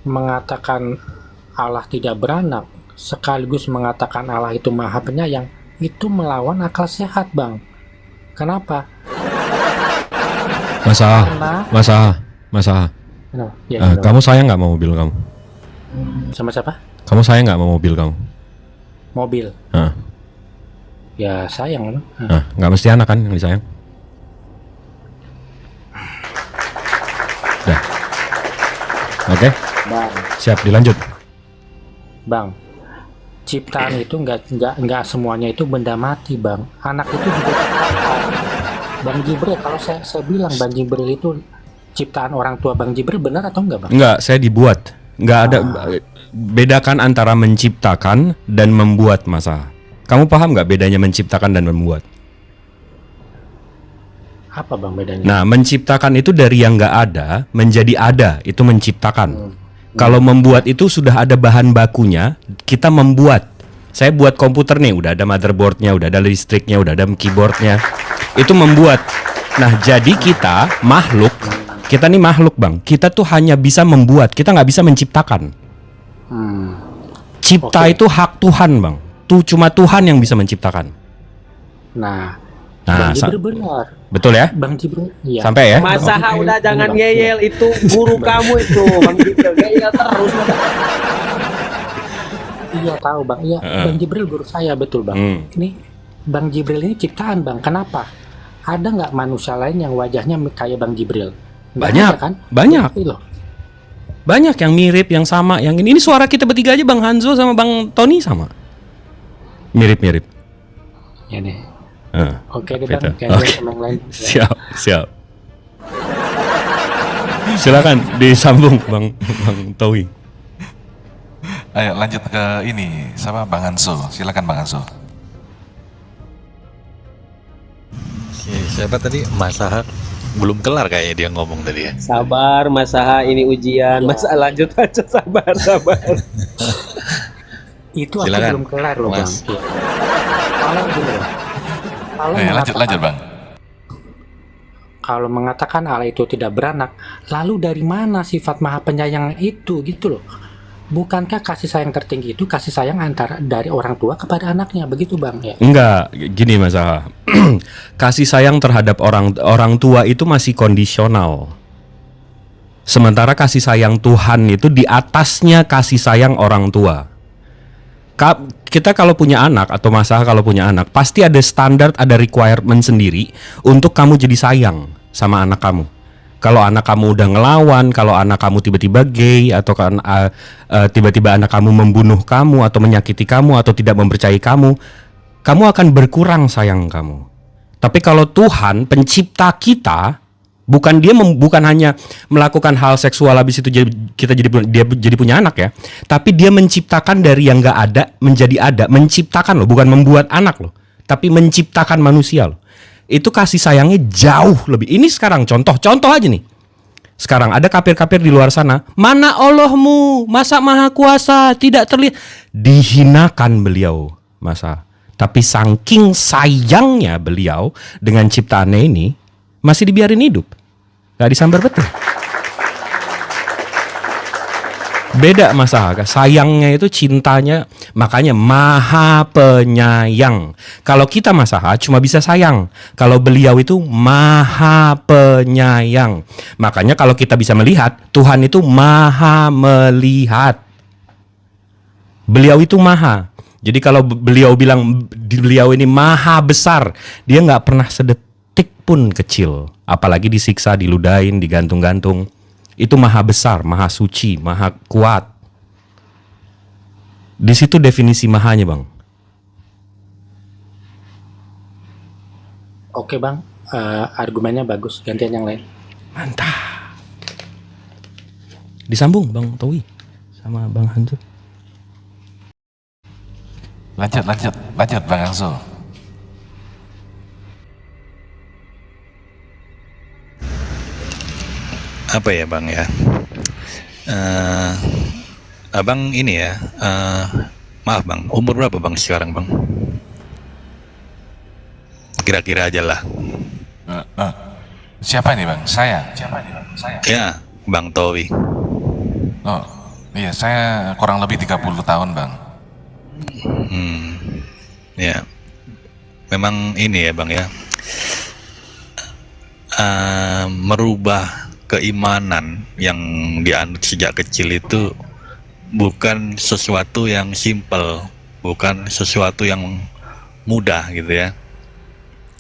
mengatakan Allah tidak beranak, sekaligus mengatakan Allah itu maha penyayang, itu melawan akal sehat, Bang. Kenapa? Karena... Masa. Ya, Kamu sayang nggak sama mobil kamu? sama siapa? Kamu sayang nggak sama mobil kamu? Mobil. Ya sayang. Nggak mesti anak kan yang disayang? Dah. Oke. Bang. Siap, dilanjut. Bang, ciptaan itu nggak semuanya itu benda mati, Bang. Anak itu juga ciptaan. Bang Jibril, kalau saya bilang Bang Jibril itu ciptaan orang tua Bang Jibril, benar atau enggak, Bang? Enggak, saya dibuat. Enggak ada. Bedakan antara menciptakan dan membuat, Masa. Kamu paham nggak bedanya menciptakan dan membuat? Apa, Bang, bedanya? Nah, menciptakan itu dari yang nggak ada menjadi ada, itu menciptakan. Kalau membuat itu sudah ada bahan bakunya, kita membuat. Saya buat komputer nih, udah ada motherboardnya, udah ada listriknya, udah ada keyboardnya. Itu membuat. Nah, jadi kita nih makhluk, Bang. Kita tuh hanya bisa membuat, kita nggak bisa menciptakan. Cipta itu hak Tuhan, Bang. Tuh cuma Tuhan yang bisa menciptakan. Nah, Bang Jibril benar. Betul ya? Bang Jibril, iya. Sampai ya? Masa udah jangan ngeyel, itu guru kamu itu, Bang Jibril ngeyel terus. Iya tahu, Bang. Iya, Bang Jibril guru saya, betul, Bang. Ini Bang Jibril ini ciptaan, Bang. Kenapa? Ada nggak manusia lain yang wajahnya kayak Bang Jibril? Banyak, ada, kan? Banyak. Loh. Banyak yang mirip, yang sama, yang ini suara kita bertiga aja, Bang Hanzo sama Bang Tony sama. Mirip-mirip. Ya deh. Oke deh, Bang. Oke. Sama yang lain. Siap. Silakan disambung, Bang Towi. Ayo lanjut ke ini, siapa? Bang Hanso. Silakan Bang Hanso. Siapa tadi? Mas Saha belum kelar kayaknya dia ngomong tadi ya. Sabar Mas Saha, ini ujian. Mas lanjut aja, sabar. Itu aku Silakan, belum kelar loh, Bang. Mas. Ya. Kalau gini loh. Lanjut Bang. Kalau mengatakan Allah itu tidak beranak, lalu dari mana sifat maha penyayang itu, gitu loh. Bukankah kasih sayang tertinggi itu kasih sayang antara dari orang tua kepada anaknya, begitu, Bang? Ya. Enggak, gini Mas Aha. Kasih sayang terhadap orang tua itu masih kondisional. Sementara kasih sayang Tuhan itu di atasnya kasih sayang orang tua. Kita kalau punya anak atau Mas Aha kalau punya anak, pasti ada standar, ada requirement sendiri untuk kamu jadi sayang sama anak kamu. Kalau anak kamu udah ngelawan, kalau anak kamu tiba-tiba gay, atau kan tiba-tiba anak kamu membunuh kamu, atau menyakiti kamu, atau tidak mempercayai kamu akan berkurang sayang kamu. Tapi kalau Tuhan pencipta kita, bukan hanya melakukan hal seksual habis itu dia jadi punya anak ya, tapi dia menciptakan dari yang nggak ada menjadi ada, menciptakan loh, bukan membuat anak loh, tapi menciptakan manusia loh. Itu kasih sayangnya jauh lebih. Ini sekarang contoh aja nih. Sekarang ada kafir-kafir di luar sana. Mana Allahmu, masa maha kuasa, tidak terlihat. Dihinakan beliau, masa. Tapi saking sayangnya beliau dengan ciptaannya ini, masih dibiarin hidup. Gak disambar betul. Beda masa, sayangnya itu cintanya, makanya maha penyayang. Kalau kita Masaha cuma bisa sayang, kalau beliau itu maha penyayang. Makanya kalau kita bisa melihat, Tuhan itu maha melihat. Beliau itu maha. Jadi kalau beliau bilang beliau ini maha besar, dia nggak pernah sedetik pun kecil. Apalagi disiksa, diludahin, digantung-gantung. Itu maha besar, maha suci, maha kuat. Di situ definisi mahanya, Bang. Oke, Bang, argumennya bagus. Gantian yang lain. Mantap. Disambung, Bang Towi sama Bang Hanzo. Lanjut Bang Hanso. Apa ya Bang ya? Abang ini ya, maaf Bang, umur berapa Bang sekarang Bang? Kira-kira aja lah. Siapa nih Bang? Saya. Ya, Bang Towi. Oh, Iya, saya kurang lebih 30 tahun, Bang. Ya, memang ini ya Bang ya, merubah keimanan yang dianut sejak kecil itu bukan sesuatu yang simple, bukan sesuatu yang mudah gitu ya.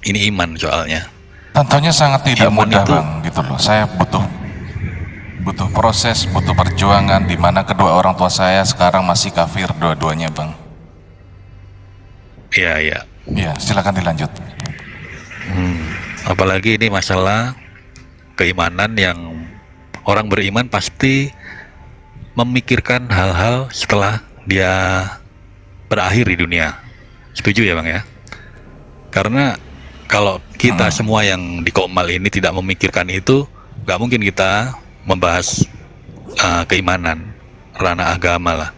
Ini iman soalnya. Tentunya sangat tidak Iman mudah, itu- Bang, gitu loh. Saya butuh proses, butuh perjuangan, di mana kedua orang tua saya sekarang masih kafir dua-duanya, Bang. Iya, iya. Iya, silakan dilanjut. Apalagi ini masalah keimanan yang orang beriman pasti memikirkan hal-hal setelah dia berakhir di dunia. Setuju ya Bang ya? Karena kalau kita semua yang di Komal ini tidak memikirkan itu, nggak mungkin kita membahas keimanan, ranah agama lah.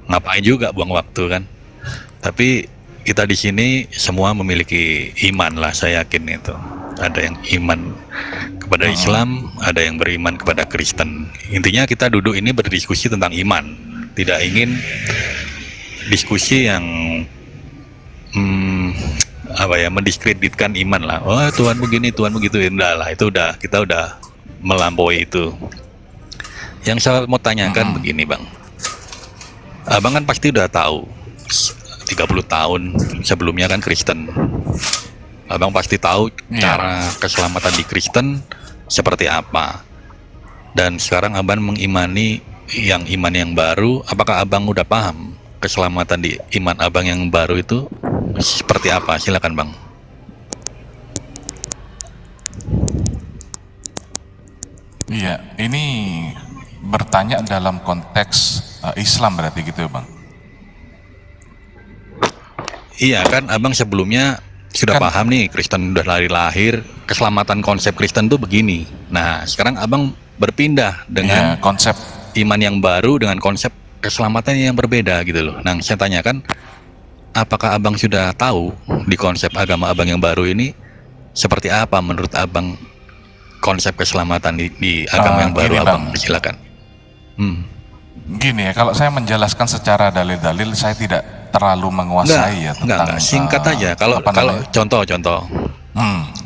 Ngapain juga buang waktu kan? Tapi kita di sini semua memiliki iman lah, saya yakin itu. Ada yang iman kepada Islam, ada yang beriman kepada Kristen. Intinya kita duduk ini berdiskusi tentang iman, tidak ingin diskusi yang mendiskreditkan iman lah. Oh Tuhan begini, Tuhan begitu, enggak lah, itu kita udah melampaui itu. Yang saya mau tanyakan begini Bang, Abang kan pasti udah tahu 30 tahun sebelumnya kan Kristen. Abang pasti tahu cara keselamatan di Kristen seperti apa. Dan sekarang Abang mengimani iman yang baru. Apakah Abang udah paham keselamatan di iman Abang yang baru itu seperti apa? Silakan Bang. Iya, ini bertanya dalam konteks Islam berarti gitu ya, Bang? Iya kan Abang sebelumnya sudah paham nih Kristen udah lahir, keselamatan konsep Kristen tuh begini. Nah sekarang Abang berpindah dengan konsep iman yang baru dengan konsep keselamatan yang berbeda gitu loh. Nah saya tanyakan, apakah Abang sudah tahu di konsep agama Abang yang baru ini seperti apa menurut Abang konsep keselamatan di agama yang baru gini, Abang? Bang. Silakan. Gini ya, kalau saya menjelaskan secara dalil-dalil, saya tidak terlalu menguasai ya tentang enggak. Singkat aja. Kalau contoh,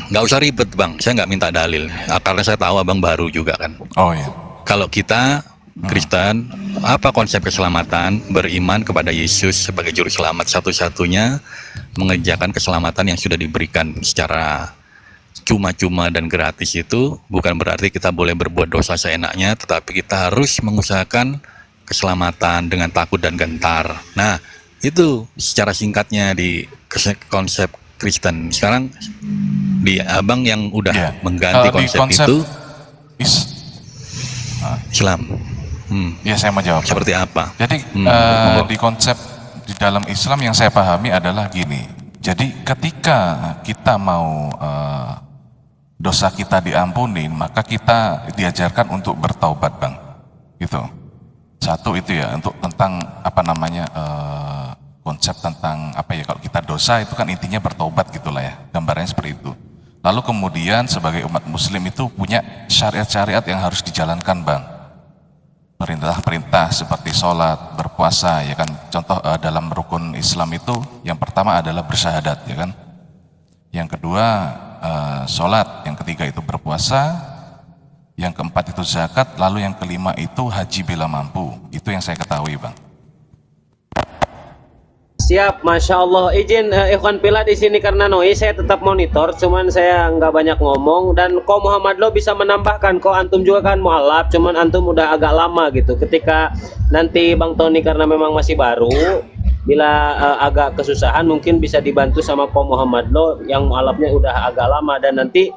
nggak usah ribet Bang. Saya nggak minta dalil. Karena saya tahu Abang baru juga kan. Oh iya. Kalau kita Kristen, apa konsep keselamatan? Beriman kepada Yesus sebagai juru selamat satu-satunya, mengerjakan keselamatan yang sudah diberikan secara cuma-cuma dan gratis itu bukan berarti kita boleh berbuat dosa seenaknya, tetapi kita harus mengusahakan keselamatan dengan takut dan gentar. Nah, itu secara singkatnya di konsep Kristen. Sekarang di Abang yang udah mengganti Di konsep itu is- Islam. Ya saya mau jawab. Seperti apa? Jadi di konsep di dalam Islam yang saya pahami adalah gini. Jadi ketika kita mau dosa kita diampuni, maka kita diajarkan untuk bertaubat, Bang. Gitu. Satu itu ya, untuk tentang apa namanya konsep tentang apa ya, kalau kita dosa itu kan intinya bertaubat gitulah ya, gambarnya seperti itu. Lalu kemudian sebagai umat muslim itu punya syariat-syariat yang harus dijalankan, Bang. Perintah-perintah seperti sholat, berpuasa, ya kan. Contoh dalam rukun Islam itu yang pertama adalah bersyahadat, ya kan. Yang kedua sholat, yang ketiga itu berpuasa, yang keempat itu zakat, lalu yang kelima itu haji bila mampu. Itu yang saya ketahui, Bang. Siap, Masya Allah. Izin Ikhwan Pila di sini karena noise saya tetap monitor, cuman saya nggak banyak ngomong. Dan Ko Muhammad Lo bisa menambahkan, Ko antum juga kan mualaf, cuman antum udah agak lama gitu. Ketika nanti Bang Tony karena memang masih baru, bila agak kesusahan mungkin bisa dibantu sama Ko Muhammad Lo yang mualafnya udah agak lama, dan nanti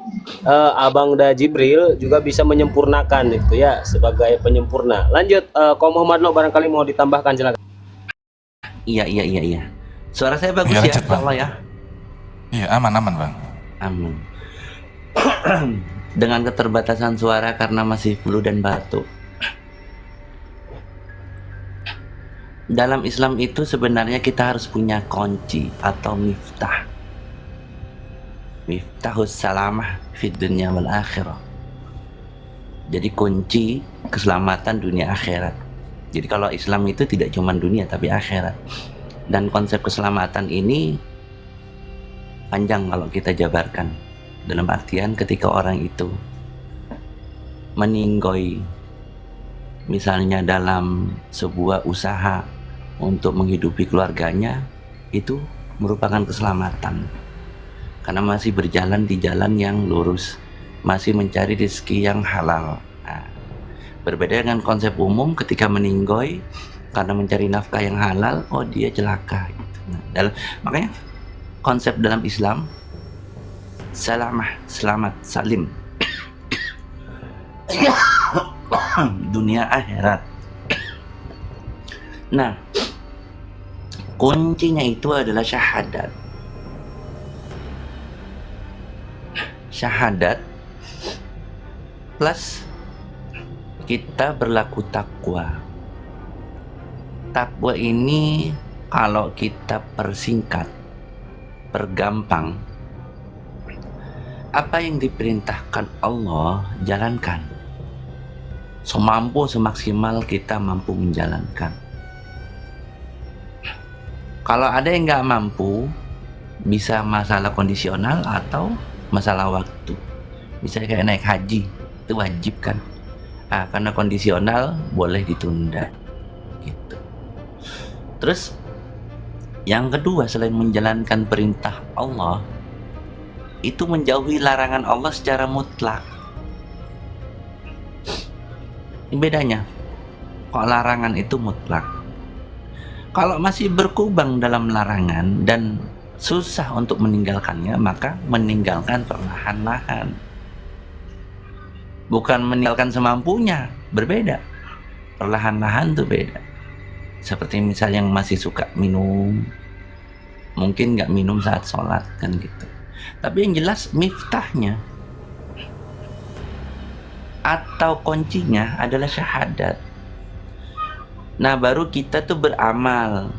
Abang Da Jibril juga bisa menyempurnakan itu ya sebagai penyempurna. Lanjut Ko Muhammad Lo, barangkali mau ditambahkan, silakan. Iya. Suara saya bagus Iya, ya, lanjut, Bang. Allah ya. Iya, aman, Bang. Amin. Dengan keterbatasan suara karena masih flu dan batuk. Dalam Islam itu sebenarnya kita harus punya kunci atau miftah. Miftahus salamah fid dunya wal akhirah. Jadi kunci keselamatan dunia akhirat. Jadi kalau Islam itu tidak cuma dunia tapi akhirat. Dan konsep keselamatan ini panjang kalau kita jabarkan. Dalam artian ketika orang itu meninggoy misalnya dalam sebuah usaha untuk menghidupi keluarganya, itu merupakan keselamatan. Karena masih berjalan di jalan yang lurus, masih mencari rezeki yang halal. Nah, berbeda dengan konsep umum ketika meninggoy karena mencari nafkah yang halal, oh dia celaka gitu. Nah, makanya konsep dalam Islam salamah, selamat, salim dunia akhirat. Nah, kuncinya itu adalah syahadat. Syahadat plus kita berlaku takwa. Takwa ini kalau kita persingkat, pergampang, apa yang diperintahkan Allah jalankan. Semampu, semaksimal kita mampu menjalankan. Kalau ada yang nggak mampu, bisa masalah kondisional atau masalah waktu. Misalnya kayak naik haji, itu wajib kan. Karena kondisional boleh ditunda gitu. Terus yang kedua, selain menjalankan perintah Allah, itu menjauhi larangan Allah secara mutlak. Ini bedanya. Kok larangan itu mutlak? Kalau masih berkubang dalam larangan dan susah untuk meninggalkannya, maka meninggalkan perlahan-lahan. Bukan meninggalkan semampunya, berbeda. Perlahan-lahan itu beda. Seperti misal yang masih suka minum, mungkin nggak minum saat sholat kan gitu. Tapi yang jelas miftahnya atau kuncinya adalah syahadat. Nah, baru kita tuh beramal.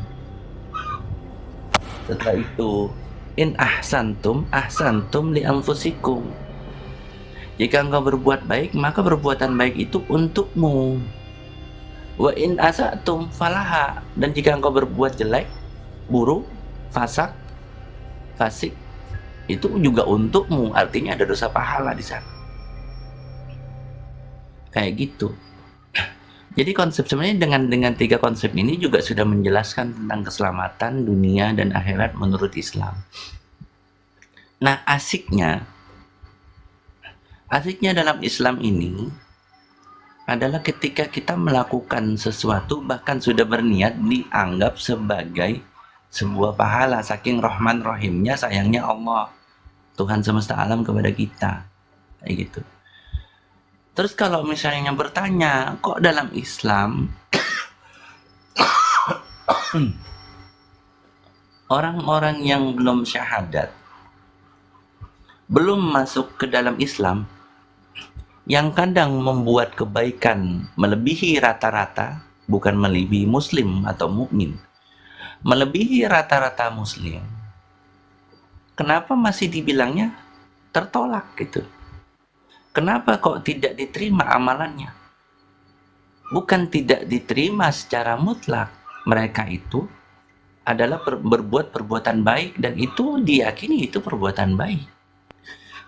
Setelah itu, in ahsantum li anfusikum. Jika engkau berbuat baik, maka perbuatan baik itu untukmu. Wa in asatum falaha. Dan jika engkau berbuat jelek, buruk, fasik, itu juga untukmu. Artinya ada dosa pahala di sana. Kayak gitu. Jadi konsep sebenarnya dengan tiga konsep ini juga sudah menjelaskan tentang keselamatan dunia dan akhirat menurut Islam. Nah, asiknya dalam Islam ini adalah ketika kita melakukan sesuatu bahkan sudah berniat dianggap sebagai sebuah pahala, saking rahman rahimnya, sayangnya Allah, Tuhan semesta alam kepada kita, kayak gitu. Terus kalau misalnya bertanya, kok dalam Islam orang-orang yang belum syahadat, belum masuk ke dalam Islam, yang kadang membuat kebaikan melebihi rata-rata, bukan melebihi muslim atau mukmin, melebihi rata-rata muslim, kenapa masih dibilangnya tertolak gitu? Kenapa kok tidak diterima amalannya? Bukan tidak diterima secara mutlak. Mereka itu adalah berbuat perbuatan baik dan itu diyakini itu perbuatan baik.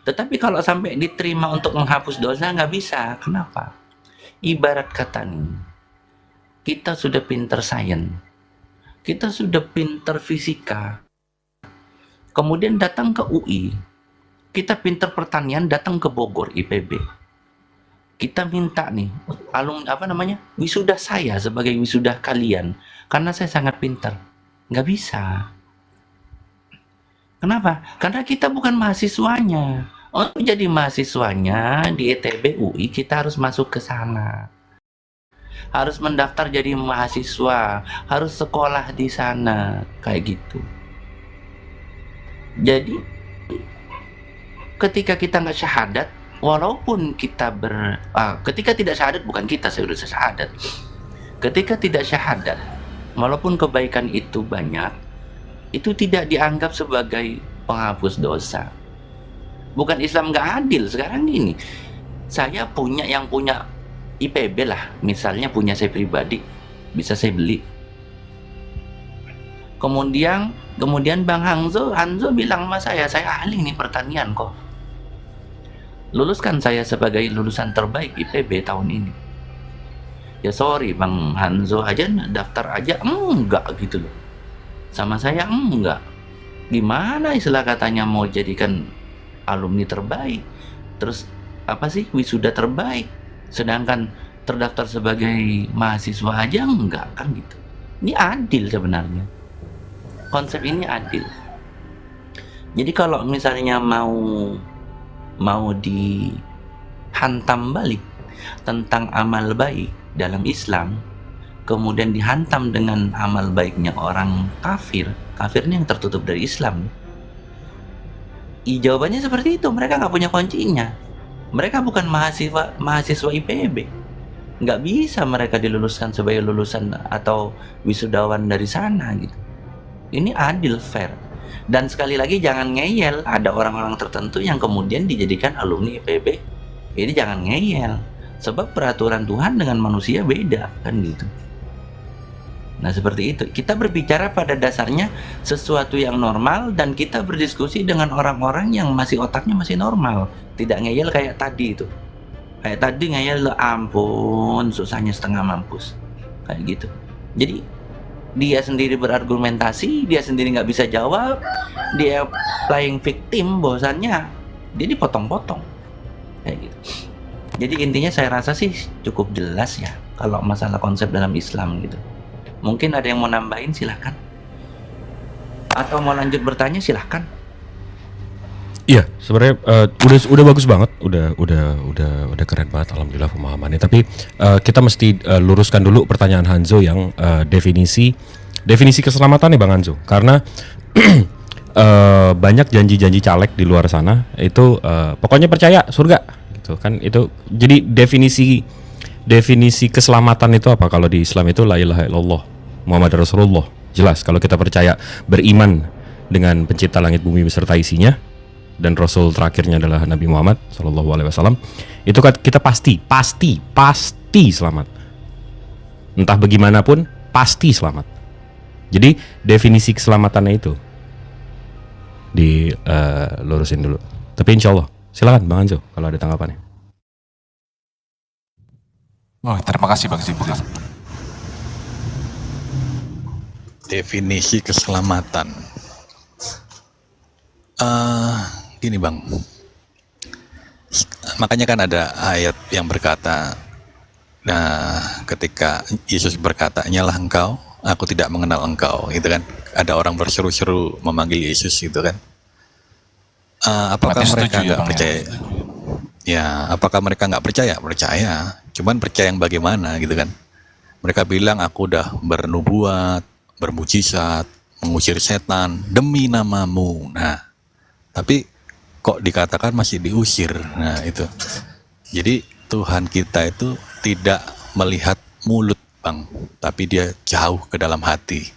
Tetapi kalau sampai diterima untuk menghapus dosa, nggak bisa. Kenapa? Ibarat kata nih, kita sudah pinter sains, kita sudah pinter fisika, kemudian datang ke UI, kita pinter pertanian, datang ke Bogor IPB, kita minta nih wisuda saya sebagai wisuda kalian karena saya sangat pinter. Nggak bisa. Kenapa? Karena kita bukan mahasiswanya. Untuk jadi mahasiswanya di ITB UI, kita harus masuk ke sana, harus mendaftar jadi mahasiswa, harus sekolah di sana, kayak gitu. Jadi ketika kita nggak syahadat, walaupun kita ketika tidak syahadat, bukan kita, saya udah syahadat. Ketika tidak syahadat, walaupun kebaikan itu banyak, itu tidak dianggap sebagai penghapus dosa. Bukan Islam nggak adil. Sekarang gini, saya punya IPB lah, misalnya punya saya pribadi, bisa saya beli. Kemudian Bang Hanzo bilang sama saya ahli nih pertanian kok. Luluskan saya sebagai lulusan terbaik IPB tahun ini. Ya sorry Bang Hanzo aja daftar aja enggak gitu loh. Sama saya enggak. Gimana istilah katanya mau jadikan alumni terbaik, terus apa sih wisuda terbaik, sedangkan terdaftar sebagai mahasiswa aja enggak, kan gitu. Ini adil sebenarnya, konsep ini adil. Jadi kalau misalnya mau dihantam balik tentang amal baik dalam Islam, kemudian dihantam dengan amal baiknya orang kafirnya yang tertutup dari Islam, jawabannya seperti itu. Mereka nggak punya kuncinya. Mereka bukan mahasiswa IPB. Nggak bisa mereka diluluskan sebagai lulusan atau wisudawan dari sana gitu. Ini adil, fair. Dan sekali lagi jangan ngeyel, ada orang-orang tertentu yang kemudian dijadikan alumni IPB. Ini jangan ngeyel, sebab peraturan Tuhan dengan manusia beda, kan gitu. Nah seperti itu, kita berbicara pada dasarnya sesuatu yang normal, dan kita berdiskusi dengan orang-orang yang masih otaknya masih normal, tidak ngeyel kayak tadi itu. Kayak tadi ngeyel, ampun susahnya setengah mampus, kayak gitu. Jadi dia sendiri berargumentasi, dia sendiri nggak bisa jawab, dia playing victim, bahwasannya dia dipotong-potong kayak gitu. Jadi intinya saya rasa sih cukup jelas ya kalau masalah konsep dalam Islam gitu. Mungkin ada yang mau nambahin, silahkan. Atau mau lanjut bertanya, silahkan. Iya, sebenarnya udah bagus banget, udah keren banget, alhamdulillah pemahamannya. Tapi kita mesti luruskan dulu pertanyaan Hanzo yang definisi keselamatan nih Bang Hanzo, karena banyak janji-janji caleg di luar sana itu pokoknya percaya surga, gitu kan? Itu jadi definisi keselamatan itu apa? Kalau di Islam itu la ilaha illallah Muhammad Rasulullah. Jelas kalau kita percaya, beriman dengan pencipta langit bumi beserta isinya, dan Rasul terakhirnya adalah Nabi Muhammad SAW, itu kan kita pasti selamat. Entah bagaimanapun pasti selamat. Jadi definisi keselamatannya itu dilurusin dulu. Tapi insya Allah, silakan Bang Hanzo kalau ada tanggapannya. Oh, terima kasih Bang Jibril. Definisi keselamatan. Gini Bang, makanya kan ada ayat yang berkata, nah ketika Yesus berkata, nyalah engkau, aku tidak mengenal engkau, gitu kan. Ada orang berseru-seru memanggil Yesus, gitu kan. Apakah Berarti mereka setuju ya, nggak Bang, percaya? Ya, apakah mereka nggak percaya? Percaya, cuman percaya yang bagaimana, gitu kan. Mereka bilang, aku udah bernubuat, bermujizat, mengusir setan demi namamu. Nah, tapi kok dikatakan masih diusir. Nah itu. Jadi Tuhan kita itu tidak melihat mulut Bang, tapi dia jauh ke dalam hati.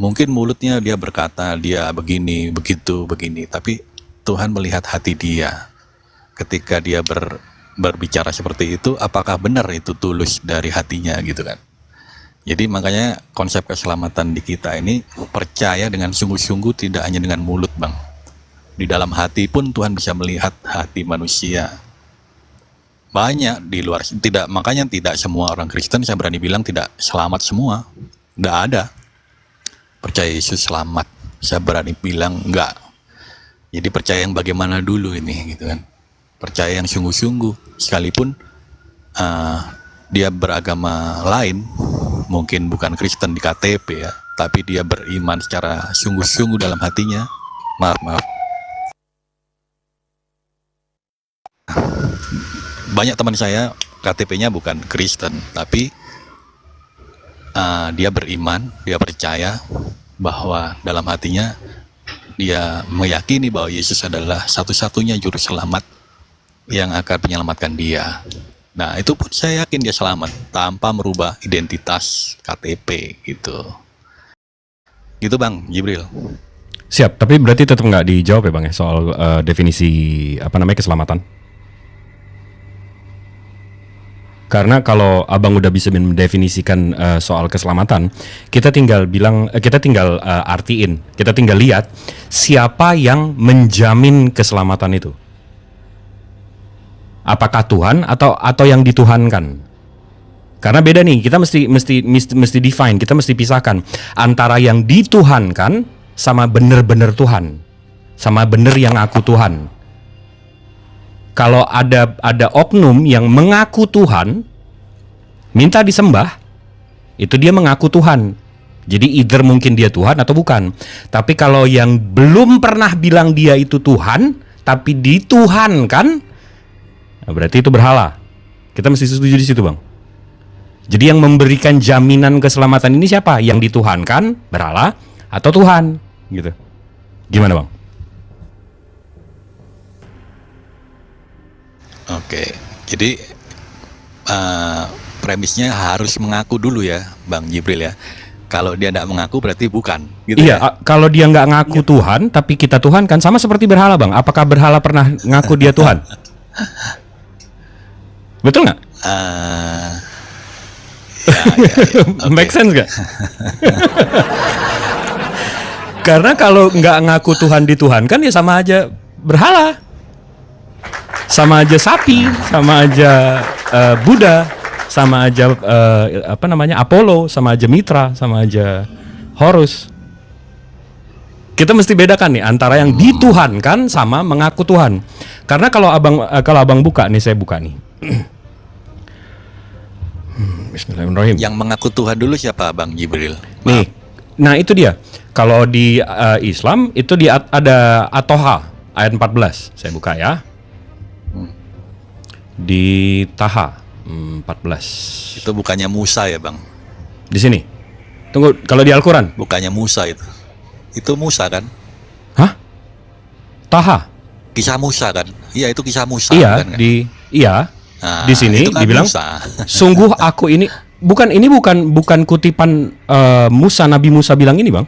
Mungkin mulutnya dia berkata dia begini, begitu, begini, tapi Tuhan melihat hati dia. Ketika dia berbicara seperti itu, apakah benar itu tulus dari hatinya, gitu kan. Jadi makanya konsep keselamatan di kita ini percaya dengan sungguh-sungguh, tidak hanya dengan mulut Bang. Di dalam hati pun Tuhan bisa melihat hati manusia. Banyak di luar, tidak, makanya tidak semua orang Kristen saya berani bilang tidak selamat semua. Tidak ada percaya Yesus selamat, saya berani bilang enggak. Jadi percaya yang bagaimana dulu ini, gitu kan. Percaya yang sungguh-sungguh, sekalipun dia beragama lain, mungkin bukan Kristen di KTP ya, tapi dia beriman secara sungguh-sungguh dalam hatinya. Maaf. Banyak teman saya KTP-nya bukan Kristen, tapi dia beriman, dia percaya bahwa dalam hatinya dia meyakini bahwa Yesus adalah satu-satunya juru selamat yang akan menyelamatkan dia. Nah itu pun saya yakin dia selamat tanpa merubah identitas KTP gitu. Gitu Bang Jibril. Siap, tapi berarti tetap nggak dijawab ya Bang ya soal definisi keselamatan. Karena kalau abang udah bisa mendefinisikan soal keselamatan, kita tinggal artiin, kita tinggal lihat siapa yang menjamin keselamatan itu. Apakah Tuhan atau yang dituhankan? Karena beda nih, kita mesti define, kita mesti pisahkan antara yang dituhankan sama bener-bener Tuhan, sama bener yang aku Tuhan. Kalau ada oknum yang mengaku Tuhan, minta disembah, itu dia mengaku Tuhan. Jadi either mungkin dia Tuhan atau bukan. Tapi kalau yang belum pernah bilang dia itu Tuhan, tapi dituhankan, nah berarti itu berhala. Kita mesti setuju di situ, Bang. Jadi yang memberikan jaminan keselamatan ini siapa? Yang dituhankan, berhala, atau Tuhan? Gitu. Gimana, Bang? Oke, jadi premisnya harus mengaku dulu ya, Bang Jibril ya. Kalau dia tidak mengaku berarti bukan. Gitu Iya, ya? kalau dia nggak ngaku Tuhan, tapi kita Tuhan kan sama seperti berhala, Bang. Apakah berhala pernah ngaku dia Tuhan? Betul nggak? Oke. Make sense nggak? Karena kalau nggak ngaku Tuhan dituhankan ya sama aja berhala, sama aja sapi, sama aja Buddha, sama aja Apollo, sama aja Mitra, sama aja Horus. Kita mesti bedakan nih antara yang dituhankan sama mengaku Tuhan. Karena kalau abang buka nih, saya buka nih. Bismillahirrahmanirrahim. Yang mengaku Tuhan dulu siapa, Bang Jibril? Nih, nah itu dia. Kalau di Islam itu ada At-Toha ayat 14. Saya buka ya. Di Taha 14. Itu bukannya Musa ya, Bang? Di sini. Tunggu, kalau di Al-Quran. Bukannya Musa itu. Itu Musa kan? Hah? Taha. Kisah Musa kan? Iya, itu kisah Musa Iya, kan? Nah, di sini itu kan dibilang Musa. sungguh aku ini bukan kutipan Musa, Nabi Musa bilang ini, Bang.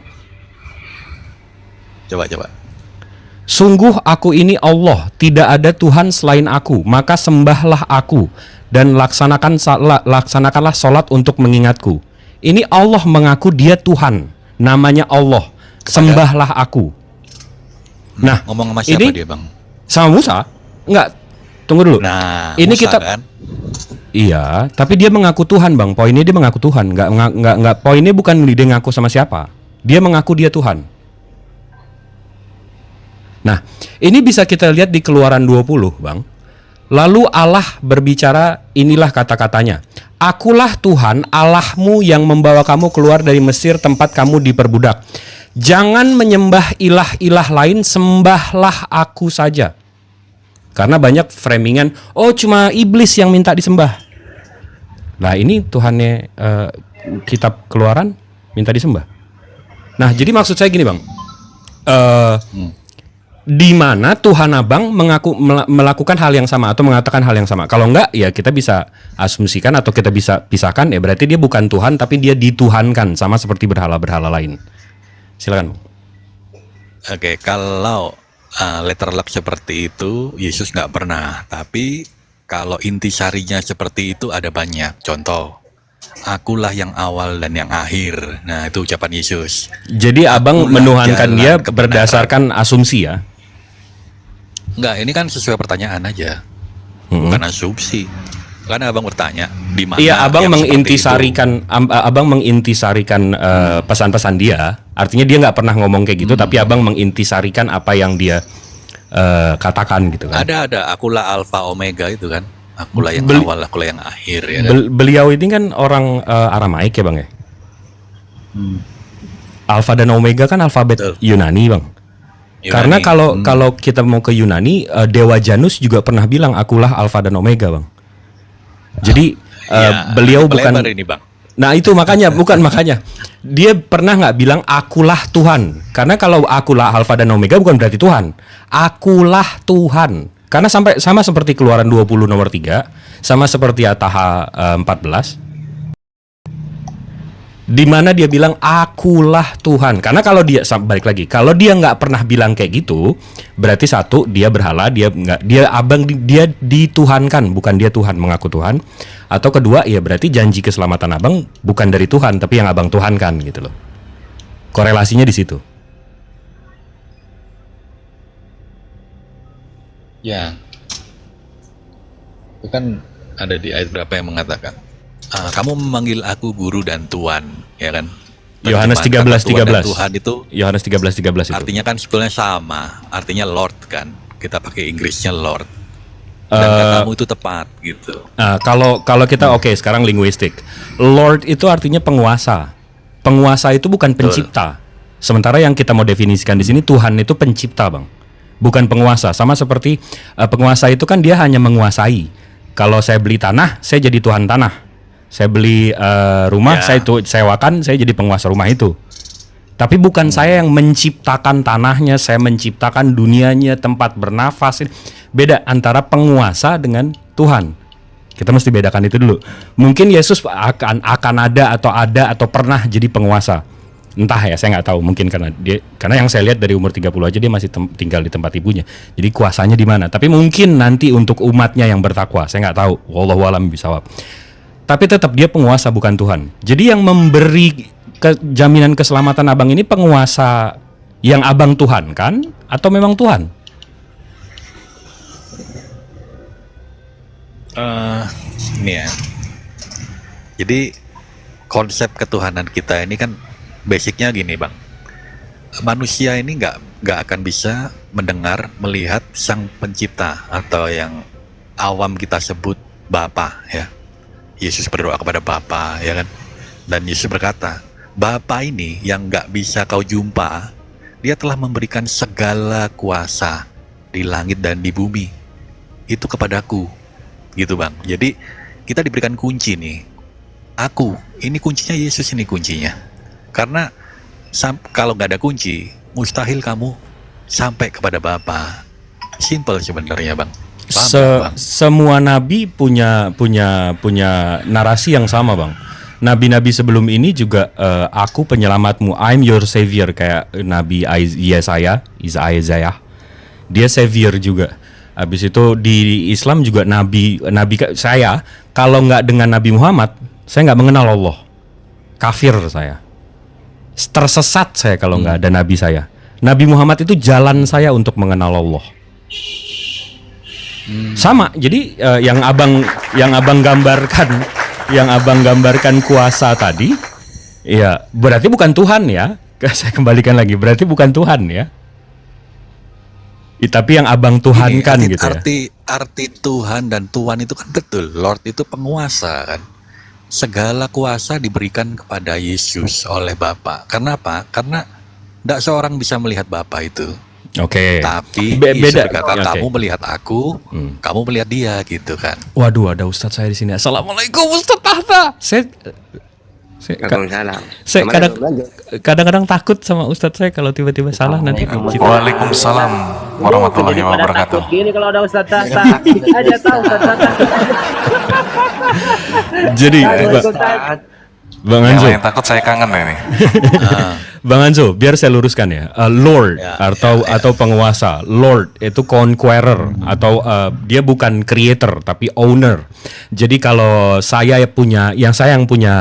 Coba. Sungguh aku ini Allah, tidak ada Tuhan selain aku, maka sembahlah aku dan laksanakanlah sholat untuk mengingatku. Ini Allah mengaku dia Tuhan, namanya Allah, sembahlah aku. Nah, Ngomong sama siapa ini dia, Bang? sama Musa? Enggak, tunggu dulu. Nah, Ini Musa kita kan? Iya, tapi dia mengaku Tuhan, Bang. Poinnya dia mengaku Tuhan, enggak. Poinnya bukan dia ngaku sama siapa. Dia mengaku dia Tuhan. Nah, ini bisa kita lihat di Keluaran 20, Bang. Lalu Allah berbicara, inilah kata-katanya. Akulah Tuhan Allahmu yang membawa kamu keluar dari Mesir tempat kamu diperbudak. Jangan menyembah ilah-ilah lain, sembahlah aku saja. Karena banyak framingan, oh cuma iblis yang minta disembah. Nah ini Tuhannya kitab Keluaran minta disembah. Nah jadi maksud saya gini, Bang. Di mana Tuhan Abang melakukan hal yang sama atau mengatakan hal yang sama. Kalau enggak ya kita bisa asumsikan atau kita bisa pisahkan ya berarti dia bukan Tuhan tapi dia dituhankan sama seperti berhala-berhala lain. Silakan. Oke, kalau letter luck seperti itu Yesus nggak pernah. Tapi kalau intisarinya seperti itu ada banyak. Contoh, akulah yang awal dan yang akhir. Nah itu ucapan Yesus. Jadi Abang Akulah menuhankan jalan dia kebenaran. berdasarkan asumsi ya. Enggak, ini kan sesuai pertanyaan aja, bukan asumsi. Karena abang bertanya di mana. Iya, Abang yang seperti Abang mengintisarikan pesan-pesan dia. Artinya dia nggak pernah ngomong kayak gitu, tapi Abang mengintisarikan apa yang dia katakan gitu itu. kan. Ada. Akulah Alfa Omega itu kan. Akulah yang awal, akulah yang akhir ya kan. Beliau ini kan orang Aramaik ya, Bang ya. Alfa dan Omega kan alfabet Betul. Yunani, Bang. Karena kalau kita mau ke Yunani, Dewa Janus juga pernah bilang akulah Alfa dan Omega, Bang. Jadi beliau bukan. Ini, Bang. Nah itu makanya dia pernah nggak bilang akulah Tuhan. Karena kalau akulah Alfa dan Omega bukan berarti Tuhan. Akulah Tuhan. Karena sama seperti Keluaran 20 nomor 3, sama seperti At-Taha 14. Di mana dia bilang akulah Tuhan. Karena kalau dia, balik lagi, kalau dia nggak pernah bilang kayak gitu, berarti satu, dia berhala, dia nggak, dia dituhankan, bukan dia Tuhan, mengaku Tuhan. Atau kedua, ya berarti janji keselamatan abang bukan dari Tuhan, tapi yang abang tuhankan gitu loh. Korelasinya di situ. Ya, itu kan ada di ayat berapa yang mengatakan, kamu memanggil aku guru dan tuan, ya kan? Yohanes Terjemahan kata 13:13. Tuan dan Tuhan itu Yohanes 13:13 itu. artinya kan sebetulnya sama, artinya Lord kan. Kita pakai Inggrisnya Lord. Dan katamu itu tepat gitu. Kalau kita sekarang linguistik. Lord itu artinya penguasa. Penguasa itu bukan pencipta. Sementara yang kita mau definisikan di sini Tuhan itu pencipta, Bang. Bukan penguasa. Sama seperti penguasa itu kan dia hanya menguasai. Kalau saya beli tanah, saya jadi tuhan tanah. Saya beli rumah, saya sewakan, saya jadi penguasa rumah itu. Tapi bukan saya yang menciptakan tanahnya, saya menciptakan dunianya, tempat bernafas. Beda antara penguasa dengan Tuhan. Kita mesti bedakan itu dulu. Mungkin Yesus akan ada atau pernah jadi penguasa. Entah ya, saya nggak tahu. Mungkin karena yang saya lihat dari umur 30 aja dia masih tinggal di tempat ibunya. Jadi kuasanya di mana? Tapi mungkin nanti untuk umatnya yang bertakwa, saya nggak tahu. Wallahu a'lam bishawab. Tapi tetap dia penguasa, bukan Tuhan. Jadi yang memberi jaminan keselamatan abang ini penguasa yang abang Tuhan kan? Atau memang Tuhan? Ini ya. Jadi konsep ketuhanan kita ini kan basicnya gini, Bang. Manusia ini nggak akan bisa mendengar, melihat sang pencipta atau yang awam kita sebut Bapa, ya. Yesus berdoa kepada Bapa, ya kan? Dan Yesus berkata, Bapa ini yang nggak bisa kau jumpa, dia telah memberikan segala kuasa di langit dan di bumi itu kepadaku, gitu, Bang. Jadi kita diberikan kunci nih. Aku, ini kuncinya, Yesus ini kuncinya. Karena kalau nggak ada kunci, mustahil kamu sampai kepada Bapa. Simple sebenarnya, Bang. Paham, Bang? Semua nabi punya narasi yang sama, Bang. Nabi-nabi sebelum ini juga aku penyelamatmu, I'm your savior, kayak Nabi Yesaya. Dia savior juga. Habis itu di Islam juga nabi saya kalau nggak dengan Nabi Muhammad, saya nggak mengenal Allah. Kafir saya. Tersesat saya kalau nggak ada nabi saya. Nabi Muhammad itu jalan saya untuk mengenal Allah. Sama. Jadi yang abang gambarkan kuasa tadi, ya berarti bukan Tuhan ya. Saya kembalikan lagi, berarti bukan Tuhan ya. Tapi yang abang tuhankan ini, gitu ya. Arti Tuhan dan Tuhan itu kan betul. Lord itu penguasa kan. Segala kuasa diberikan kepada Yesus oleh Bapa. Kenapa? Karena tidak seorang bisa melihat Bapa itu. Oke. Tapi beda. Yesus berkata, kamu melihat aku, kamu melihat dia, gitu kan. Waduh, ada Ustadz saya di sini. Assalamualaikum Ustadz Tahta. Saya kadang-kadang takut sama Ustadz saya kalau tiba-tiba salah nanti. Waalaikumsalam warahmatullahi wabarakatuh. Gini kalau ada Ustadz Tahta, aja tahu Ustadz Tahta. Jadi, Bang Anzo, Yang takut saya kangen ini. Bang Anzo, biar saya luruskan ya. Lord atau penguasa. Lord itu conqueror atau dia bukan creator tapi owner. Jadi kalau saya yang punya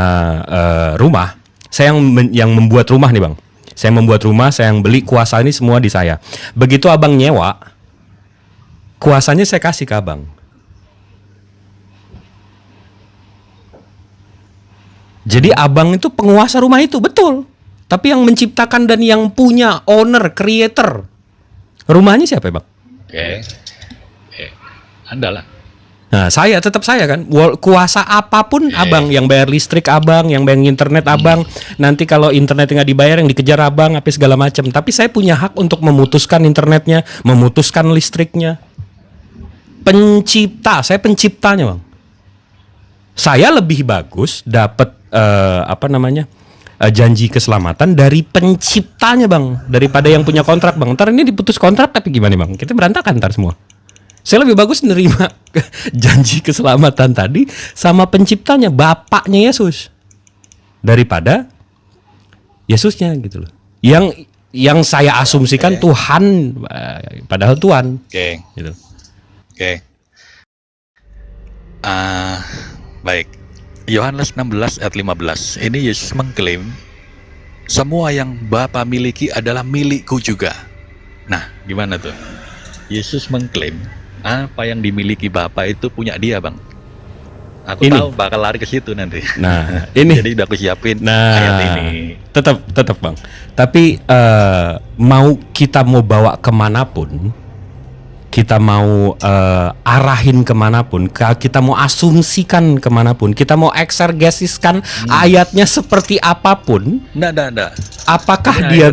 rumah, saya yang membuat rumah nih, Bang. Saya membuat rumah, saya yang beli, kuasa ini semua di saya. Begitu abang nyewa, kuasanya saya kasih ke abang. Jadi abang itu penguasa rumah itu, betul. Tapi yang menciptakan dan yang punya owner, creator rumahnya siapa ya, Bang? Oke. Anda lah. Nah, tetap saya kan. Kuasa apapun abang, yang bayar listrik abang, yang bayar internet abang. Nanti kalau internet nggak dibayar yang dikejar abang, apa segala macam. Tapi saya punya hak untuk memutuskan internetnya, memutuskan listriknya. Pencipta, saya penciptanya, Bang. Saya lebih bagus dapat janji keselamatan dari penciptanya, Bang, daripada yang punya kontrak, Bang. Ntar ini diputus kontrak tapi gimana, Bang? Kita berantakan ntar semua. Saya lebih bagus nerima janji keselamatan tadi sama penciptanya, Bapaknya Yesus, daripada Yesusnya gitu loh. Yang saya asumsikan Tuhan, padahal Tuhan. Oke. Gitu. Oke. Baik. Yohanes 16 ayat 15. Ini Yesus mengklaim semua yang Bapa miliki adalah milikku juga. Nah, gimana tuh? Yesus mengklaim apa yang dimiliki Bapa itu punya dia, Bang. Aku Ini. tahu bakal lari ke situ nanti. Nah, ini. Jadi udah aku siapin Nah, ayat ini. tetap Bang. Tapi kita mau bawa kemanapun, kita mau arahin kemanapun, kita mau asumsikan kemanapun, kita mau eksergesiskan ayatnya seperti apapun, Nggak. apakah Ini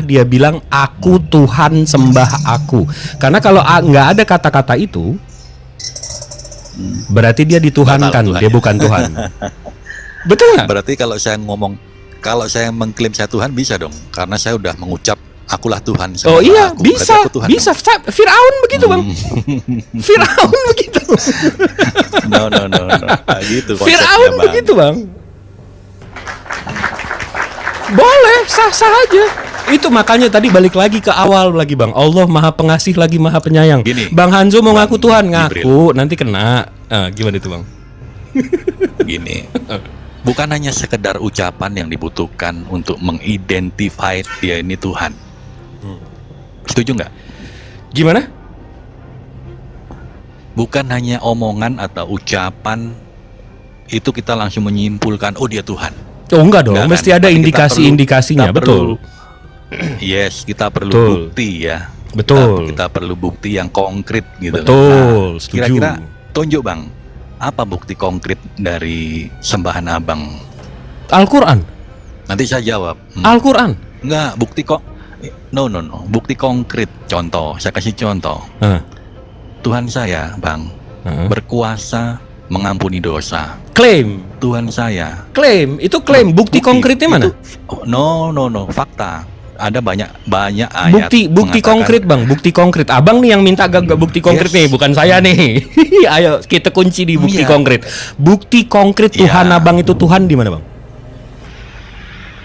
dia bilang aku Tuhan sembah aku? Karena kalau nggak ada kata-kata itu, berarti dia dituhankan, Batal dia bukan Tuhan. Betul nggak? Berarti kalau saya mengklaim saya Tuhan bisa dong, karena saya udah mengucap akulah Tuhan. Oh sembah iya, aku. Berarti bisa, aku Tuhan bisa. dong. Firaun begitu Bang. Firaun begitu. No. Nah, gitu konsepnya, Firaun Bang. begitu Bang. Boleh, sah-sah aja. Itu makanya tadi balik lagi ke awal lagi Bang. Allah Maha Pengasih lagi Maha Penyayang. Gini, Bang Hanzo mau Bang ngaku Tuhan, Jibril. ngaku nanti kena. Gimana itu Bang? Gini, bukan hanya sekedar ucapan yang dibutuhkan untuk mengidentify dia ini Tuhan. Setuju nggak? Gimana? Bukan hanya omongan atau ucapan itu kita langsung menyimpulkan oh dia Tuhan. Oh enggak dong, Enggak, mesti kan? ada Tapi kita indikasi-indikasinya, kita betul. Yes, kita perlu Betul. bukti ya. Betul. Kita perlu bukti yang konkret gitu. Betul, setuju. Kira-kira tunjuk Bang, apa bukti konkret dari sembahan Abang? Al-Qur'an. Nanti saya jawab. Al-Qur'an. Enggak, bukti kok. No. Bukti konkret. Contoh, saya kasih contoh. Hah. Tuhan saya, Bang, Hah. berkuasa mengampuni dosa. Klaim. Tuhan saya. Klaim, itu klaim. Bukti konkretnya mana? No. Fakta. Ada banyak ayat. Bukti mengatakan- konkret Bang, bukti konkret. Abang nih yang minta gak bukti konkret Yes. nih, bukan saya nih. Ayo kita kunci di bukti Iya. konkret. Bukti konkret Tuhan Iya. Abang itu Tuhan di mana Bang?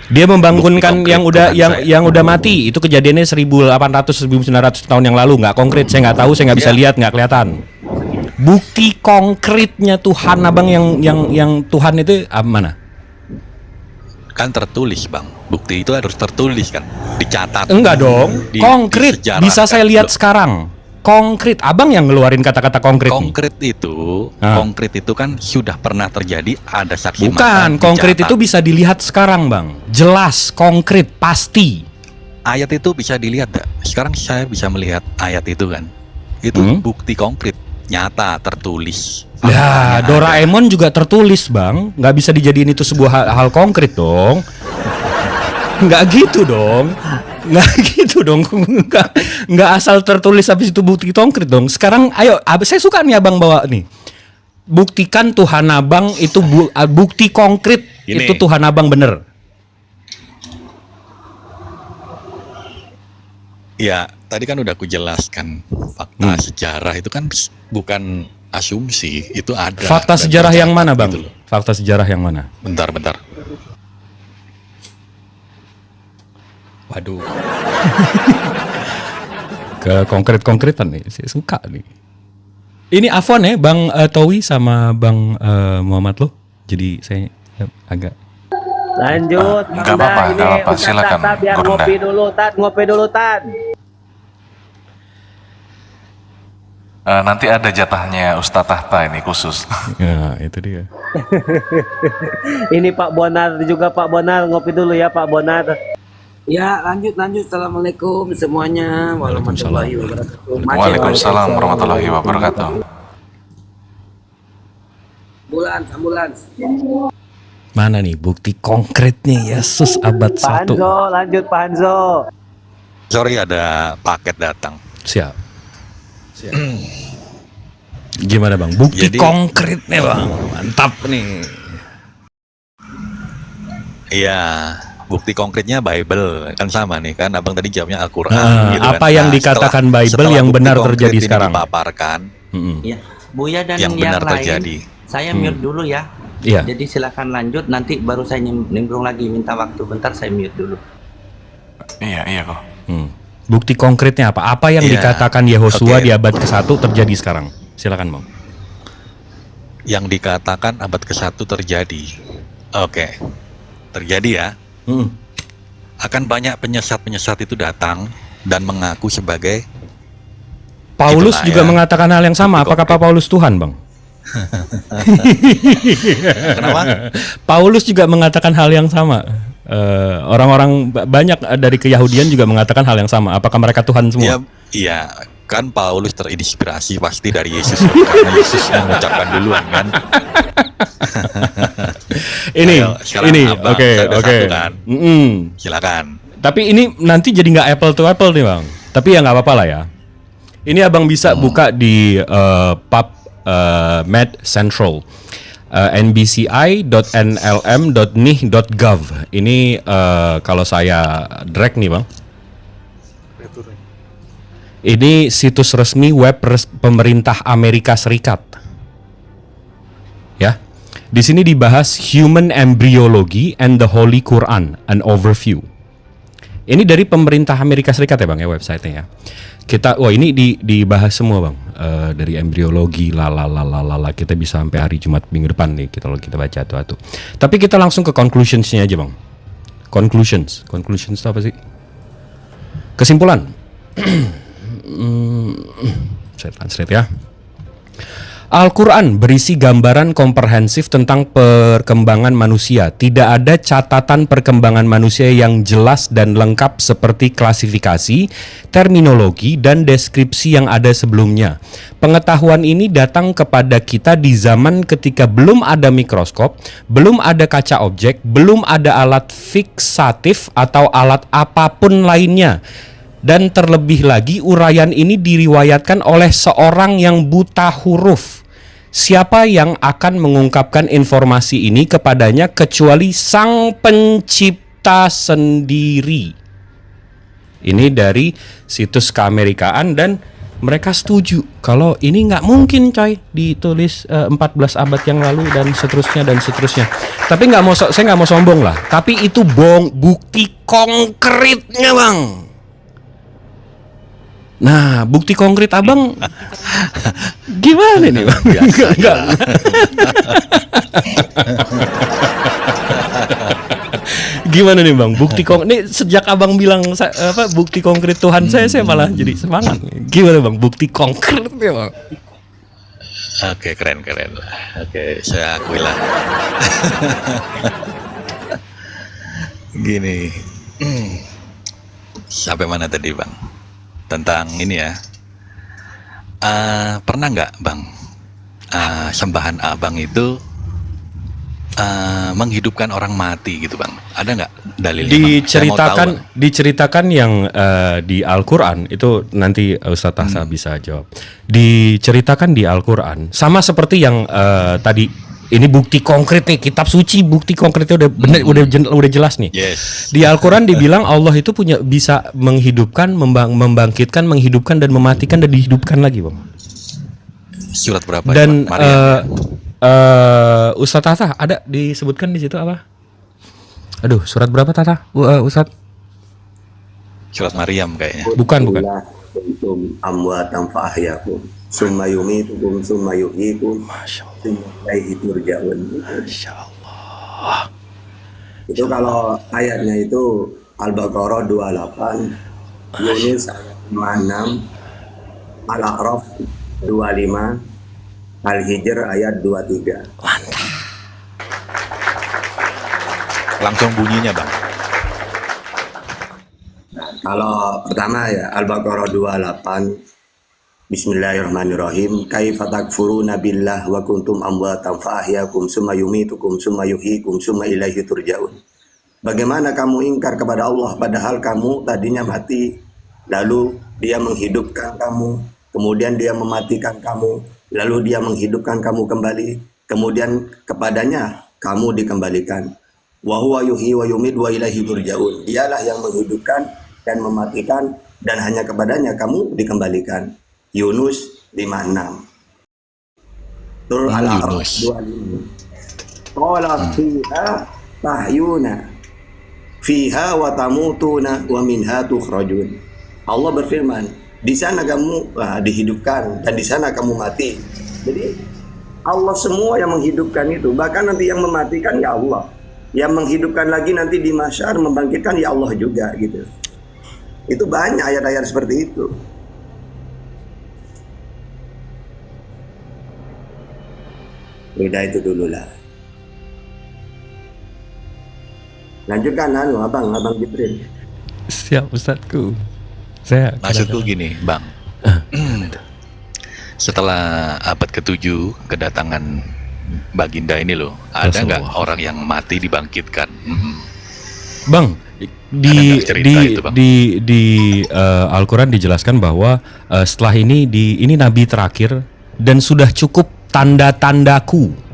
Dia membangunkan Bukti yang konkret udah Tuhan saya. yang udah mati. Itu kejadiannya 1800 1900 tahun yang lalu, nggak konkret. Saya nggak tahu, saya nggak bisa Iya. lihat, nggak kelihatan. Bukti konkretnya Tuhan Abang yang Tuhan itu mana? Kan tertulis Bang. Bukti itu harus tertulis kan, dicatat. Enggak dong, konkret. disejarahkan. Bisa saya lihat Loh, sekarang. Konkret. Abang yang ngeluarin kata-kata konkret nih. Konkret itu kan sudah pernah terjadi, ada saksi mata. Bukan, konkret dicatat. itu bisa dilihat sekarang Bang. Jelas, konkret, pasti. Ayat itu bisa dilihat gak? Sekarang saya bisa melihat ayat itu kan. Itu bukti konkret, nyata, tertulis. Ya, Faktanya ada. Doraemon juga tertulis Bang. Nggak bisa dijadiin itu sebuah hal konkret dong. Nggak gitu dong. Nggak gitu dong. Nggak asal tertulis habis itu bukti konkret dong. Sekarang ayo, saya suka nih Abang bawa nih. Buktikan Tuhan Abang itu bukti konkret. Gini. Itu Tuhan Abang bener. Ya, tadi kan udah aku jelaskan fakta sejarah itu kan bukan asumsi, itu ada. Fakta dan sejarah yang tercatat mana Bang? gitu loh. Fakta sejarah yang mana? Bentar. Waduh. Ke konkret-konkretan nih, saya suka nih. Ini Afwan ya, Bang Towi sama Bang Muhammad lo. Jadi saya agak Lanjut. Nggak Bang apa-apa, Dah. nggak apa-apa. Ustaz Silakan, Tata biar Gurunda. ngopi dulu, Tan. Nanti ada jatahnya Ustadz Tahta ini khusus. ya itu dia. Ini Pak Bonar juga, Pak Bonar ngopi dulu ya, Pak Bonar. Ya, lanjut. Assalamualaikum semuanya. Warahmatullahi wabarakatuh. Macet, Waalaikumsalam warahmatullahi wabarakatuh. Ambulans. Mana nih bukti konkretnya Yesus abad Pak 1. Hanzo, lanjut Pak Hanzo. Sorry, ada paket datang. Siap. Gimana Bang? Bukti Jadi- konkretnya Bang. Mantap nih. Iya, bukti konkretnya Bible kan sama nih kan. Abang tadi jawabnya Al-Quran. Nah, apa yang dikatakan Bible yang bukti benar konkret terjadi ini sekarang? dipaparkan, Mm-mm. Ya, Buya dan yang yang benar lain. terjadi. Saya mute dulu ya. Iya. Jadi silakan lanjut, nanti baru saya nimbrung lagi, minta waktu bentar, saya mute dulu. Iya kok. Bukti konkretnya apa? Apa yang Iya. dikatakan Yehosua Oke. di abad ke-1 terjadi sekarang? Silakan, Bang. Yang dikatakan abad ke-1 terjadi. Oke. Terjadi ya. Hmm. Akan banyak penyesat-penyesat itu datang dan mengaku sebagai Paulus Itulah juga ya. mengatakan hal yang sama. Bukti Apakah konkret. Paulus Tuhan, Bang? Kenapa? Paulus juga mengatakan hal yang sama. Orang-orang banyak dari Keyahudian juga mengatakan hal yang sama. Apakah mereka Tuhan semua? Iya, iya, kan Paulus terinspirasi pasti dari Yesus karena Yesus yang mengucapkan duluan kan. Ini, Ayo, sekarang ini, Abang, oke, saya udah oke. satu kan. Mm-mm. Silakan. Tapi ini nanti jadi nggak apple to apple nih, Bang. Tapi ya nggak apa-apa lah ya. Ini abang bisa buka di PubMed Central, nbci.nlm.nih.gov. Ini kalau saya drag nih, Bang. Ini situs resmi web pemerintah Amerika Serikat. Ya. Di sini dibahas human embryology and the Holy Quran, an overview. Ini dari pemerintah Amerika Serikat ya, Bang, ya, websitenya ya. Wah, ini dibahas semua, Bang. Dari embriologi, lalalala, kita bisa sampai hari Jumat minggu depan nih kita baca satu-satu. Tapi kita langsung ke conclusions-nya aja, Bang. Conclusions itu apa sih? Kesimpulan. Saya translate ya. Al-Quran berisi gambaran komprehensif tentang perkembangan manusia. Tidak ada catatan perkembangan manusia yang jelas dan lengkap seperti klasifikasi, terminologi, dan deskripsi yang ada sebelumnya. Pengetahuan ini datang kepada kita di zaman ketika belum ada mikroskop, belum ada kaca objek, belum ada alat fiksatif atau alat apapun lainnya. Dan terlebih lagi uraian ini diriwayatkan oleh seorang yang buta huruf. Siapa yang akan mengungkapkan informasi ini kepadanya kecuali Sang Pencipta sendiri? Ini dari situs keamerikaan dan mereka setuju kalau ini nggak mungkin, coy, ditulis 14 abad yang lalu dan seterusnya dan seterusnya. Tapi saya nggak mau sombong lah. Tapi itu bukti konkretnya, Bang. Nah, bukti konkret abang gimana nih, Bang? Enggak. Gimana nih, Bang? Bukti konkret. Sejak abang bilang bukti konkret Tuhan saya malah jadi semangat. Gimana, Bang? Bukti konkretnya, Bang? Oke, keren. Oke, saya akui lah. Gini. Sampai mana tadi, Bang? Tentang ini ya. Pernah nggak, Bang, sembahan abang itu menghidupkan orang mati gitu, Bang? Ada nggak dalilnya, Bang? Saya mau tahu, Bang. Diceritakan yang di Al-Quran itu nanti Ustadz Tahsa bisa jawab. Diceritakan di Al-Quran sama seperti yang tadi. Ini bukti konkret nih, kitab suci bukti konkretnya udah benar, udah jelas nih. Yes. Di Al-Quran dibilang Allah itu bisa menghidupkan, membangkitkan, menghidupkan dan mematikan dan dihidupkan lagi, Bang. Surat berapa? Dan Maryam. Ustadz Tata ada disebutkan di situ apa? Aduh, surat berapa Tata? Ustadz? Surat Maryam kayaknya. Bukan. Kuntum amwatan fa ahyakum summa yumitukum summa yuhyikum ilaihi turja'un. Masyaallah. Itu kalau ayatnya itu Al-Baqarah 28, Yunus ayat 56, Al-A'raf 25, Al-Hijr ayat 23. Langsung bunyinya, Bang. Kalau pertama ya Al-Baqarah 28, Bismillahirrahmanirrahim. Kaifa takfuruna billah wa kuntum amwatan fa ahyakum summa yumitukum summa yuhyikum summa ilaihi turja'un. Bagaimana kamu ingkar kepada Allah padahal kamu tadinya mati, lalu Dia menghidupkan kamu, kemudian Dia mematikan kamu, lalu Dia menghidupkan kamu kembali, kemudian kepadanya kamu dikembalikan. Wa huwa yuhyi wa yumit wa ilaihi turja'un. Dialah yang menghidupkan dan mematikan dan hanya kepadanya kamu dikembalikan. Yunus 56. Surah Al-A'raf 25. qala fiha tahyuna fiha wa tamutuna wa minha tukhrajun. Allah berfirman, di sana kamu dihidupkan dan di sana kamu mati. Jadi Allah semua yang menghidupkan itu, bahkan nanti yang mematikan ya Allah, yang menghidupkan lagi nanti di mahsyar membangkitkan ya Allah juga gitu. Itu banyak ayat-ayat seperti itu. Udah itu dulu lah. Lanjutkan abang Jibril. Siap Ustadku. Saya Maksudku gini, Bang. Setelah abad ke-7 kedatangan Baginda ini loh, ada nggak Rasulullah. orang yang mati dibangkitkan? Bang, Ada nggak cerita itu, Bang? di Al-Quran dijelaskan bahwa setelah ini nabi terakhir dan sudah cukup tanda-tandaku.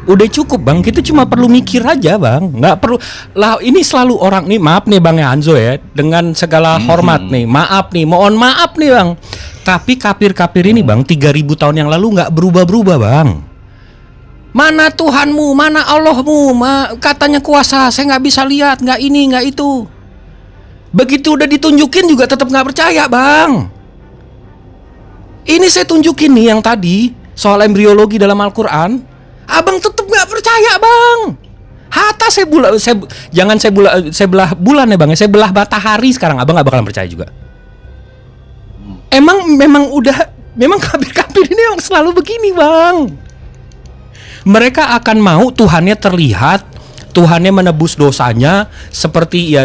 Udah cukup Bang, kita cuma perlu mikir aja Bang, nggak perlu lah. Ini selalu orang nih, maaf nih Bang Hanzo ya, dengan segala hormat nih, maaf nih, mohon maaf nih Bang, tapi kafir-kafir ini Bang 3000 tahun yang lalu nggak berubah-berubah Bang. Mana Tuhanmu, mana Allahmu, katanya kuasa, saya nggak bisa lihat, nggak ini, nggak itu. Begitu udah ditunjukin juga tetap nggak percaya Bang. Ini saya tunjukin nih yang tadi soal embriologi dalam Al-Quran, abang tetap nggak percaya Bang. Hatta saya belah bulan ya Bang, saya belah matahari sekarang, abang nggak bakalan percaya juga. Memang kafir-kafir ini yang selalu begini Bang. Mereka akan mau Tuhannya terlihat, Tuhannya menebus dosanya seperti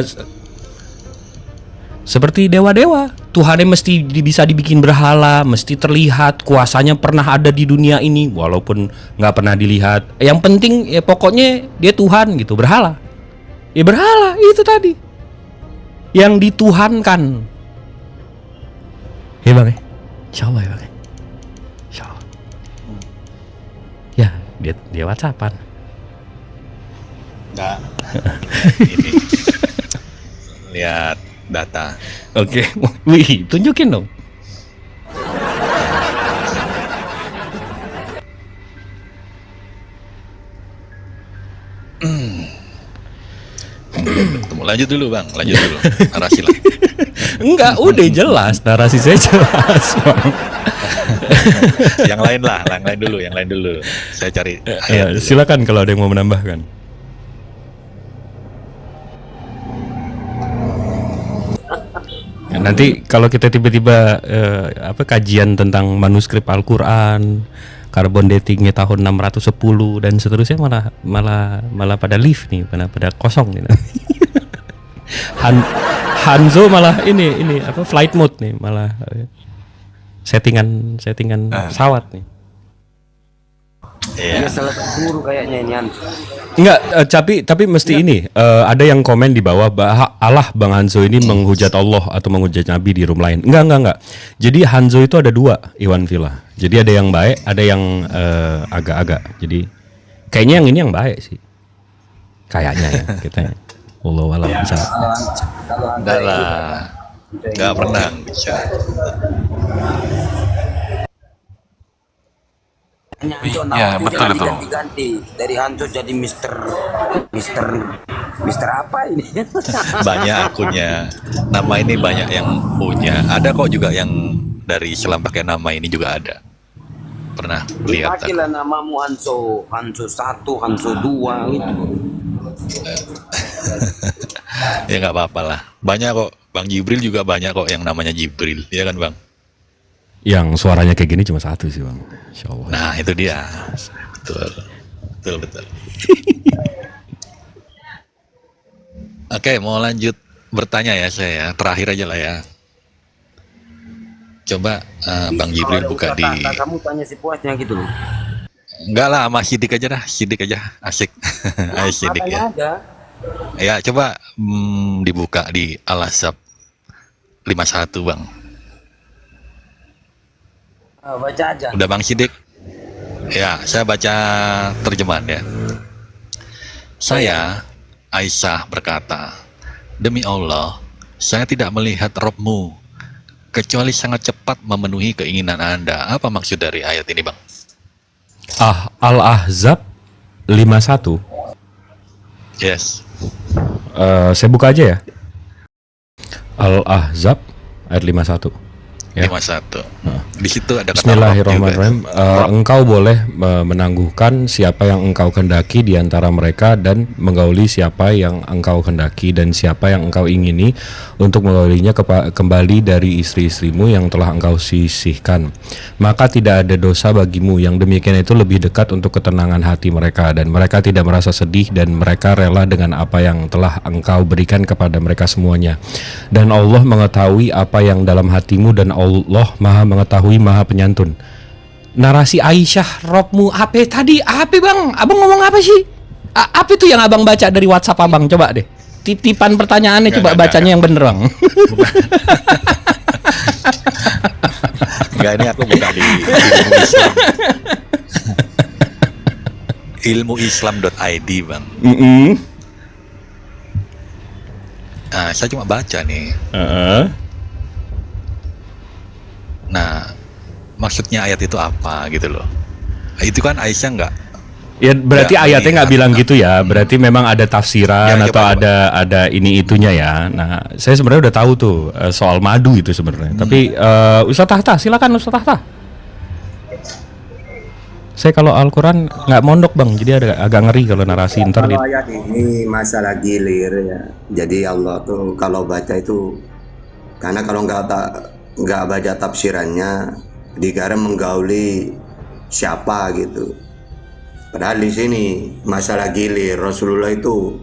dewa-dewa. Tuhannya mesti bisa dibikin berhala, mesti terlihat, kuasanya pernah ada di dunia ini walaupun nggak pernah dilihat. Yang penting ya pokoknya dia Tuhan gitu, berhala. Ya berhala itu tadi yang dituhankan. Ya Bang ya, insyaallah ya Bang. Insyaallah. Ya, dia WhatsAppan. Enggak. Ini lihat data. Oke, wih, tunjukin dong. Lanjut dulu Bang, lanjut dulu. Narasi lah. Enggak, udah jelas, narasi saya jelas Bang. Yang lain lah, yang lain dulu. Saya cari ayat. Silakan kalau ada yang mau menambahkan. Ya, nanti kalau kita tiba-tiba kajian tentang manuskrip Al-Quran, carbon datingnya tahun 610 dan seterusnya malah pada live nih, pada kosong nih. Hanzo malah ini flight mode nih, malah settingan pesawat nih. Dia salah guru kayaknya ini Enggak, tapi mesti ini ada yang komen di bawah Allah Bang Hanzo ini menghujat Allah atau menghujat Nabi di room lain. Enggak. Jadi Hanzo itu ada dua, Iwan Villa. Jadi ada yang baik, ada yang agak-agak. Jadi kayaknya yang ini yang baik sih. Kayaknya ya kita. Wallahu a'lam bishawab. Enggak lah. Enggak pernah bisa. Ya, betul itu. Ganti dari Hanzo jadi Mister apa ini? Banyak akunnya. Nama ini banyak yang punya. Ada kok juga yang dari Islam pakai nama ini juga ada. Pernah lihat. Pakailah namamu Hanzo 1, Hanzo 2 gitu. Ya nggak apa-apa lah. Banyak kok. Bang Jibril juga banyak kok yang namanya Jibril. Iya kan Bang? Yang suaranya kayak gini cuma satu sih Bang. Insyaallah. Nah itu dia. Betul. Oke, mau lanjut bertanya ya saya. Terakhir aja lah ya. Coba Bang Jibril buka di. Kamu tanya si puasnya gitu loh. Enggak lah, sama Sidik aja dah. Sidik aja, asik. Ayo Sidik ya. Aja. Ya coba dibuka di Al-Ahzab 51 Bang. Baca aja. Udah Bang Sidik? Ya, saya baca terjemahan ya. Saya, Aisyah berkata, demi Allah, saya tidak melihat Robmu, kecuali sangat cepat memenuhi keinginan Anda. Apa maksud dari ayat ini Bang? Al-Ahzab 51. Yes. Saya buka aja ya. Al-Ahzab ayat 51. Ya. 51. Di situ ada kata Bismillahirrahmanirrahim. Engkau boleh menangguhkan siapa yang engkau kehendaki di antara mereka dan menggauli siapa yang engkau kehendaki, dan siapa yang engkau ingini untuk menggaulinya kembali dari istri-istrimu yang telah engkau sisihkan. Maka tidak ada dosa bagimu. Yang demikian itu lebih dekat untuk ketenangan hati mereka, dan mereka tidak merasa sedih, dan mereka rela dengan apa yang telah engkau berikan kepada mereka semuanya. Dan Allah mengetahui apa yang dalam hatimu, dan Allah Maha mengetahui, Maha penyantun. Narasi Aisyah Robmu apa tadi? Apa bang? Abang ngomong apa sih? Apa itu yang abang baca dari WhatsApp abang? Coba deh. Titipan pertanyaannya, coba bacanya yang bener bang. Enggak, ini aku buka di ilmu Islam. ilmuislam.id bang. Saya cuma baca nih. Nah, maksudnya ayat itu apa gitu loh. Itu kan Aisyah enggak. Ya berarti Ya, ayatnya nggak bilang gitu ya. Berarti memang ada tafsiran Ya, atau coba. ada ini itunya ya. Nah, saya sebenarnya udah tahu tuh soal madu itu sebenarnya. Tapi Ustaz Tahta, silakan Ustaz Tahta. Saya kalau Al-Quran nggak mondok bang, jadi agak ngeri kalau narasi ntar. Kalau ayat ini masalah gilir ya. Jadi Allah tuh kalau baca itu, karena kalau nggak baca tafsirannya, dikira menggauli siapa gitu. Padahal di sini masalah gilir, Rasulullah itu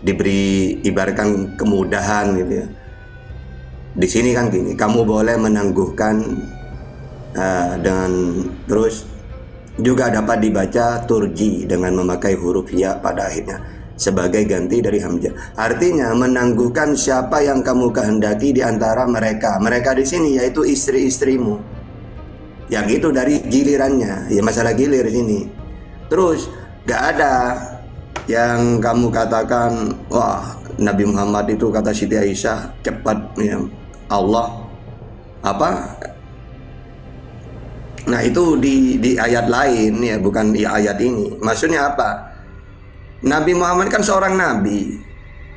diberi ibaratkan kemudahan gitu ya. Di sini kan gini, kamu boleh menangguhkan dengan terus juga dapat dibaca turji dengan memakai huruf ya pada akhirnya sebagai ganti dari hamzah. Artinya menangguhkan siapa yang kamu kehendaki di antara mereka. Mereka di sini yaitu istri-istrimu. Yang itu dari gilirannya, ya masalah gilir sini. Terus gak ada yang kamu katakan wah Nabi Muhammad itu kata Siti Aisyah cepat ya, Allah apa. Nah itu di ayat lain ya, bukan di ayat ini. Maksudnya apa? Nabi Muhammad kan seorang nabi.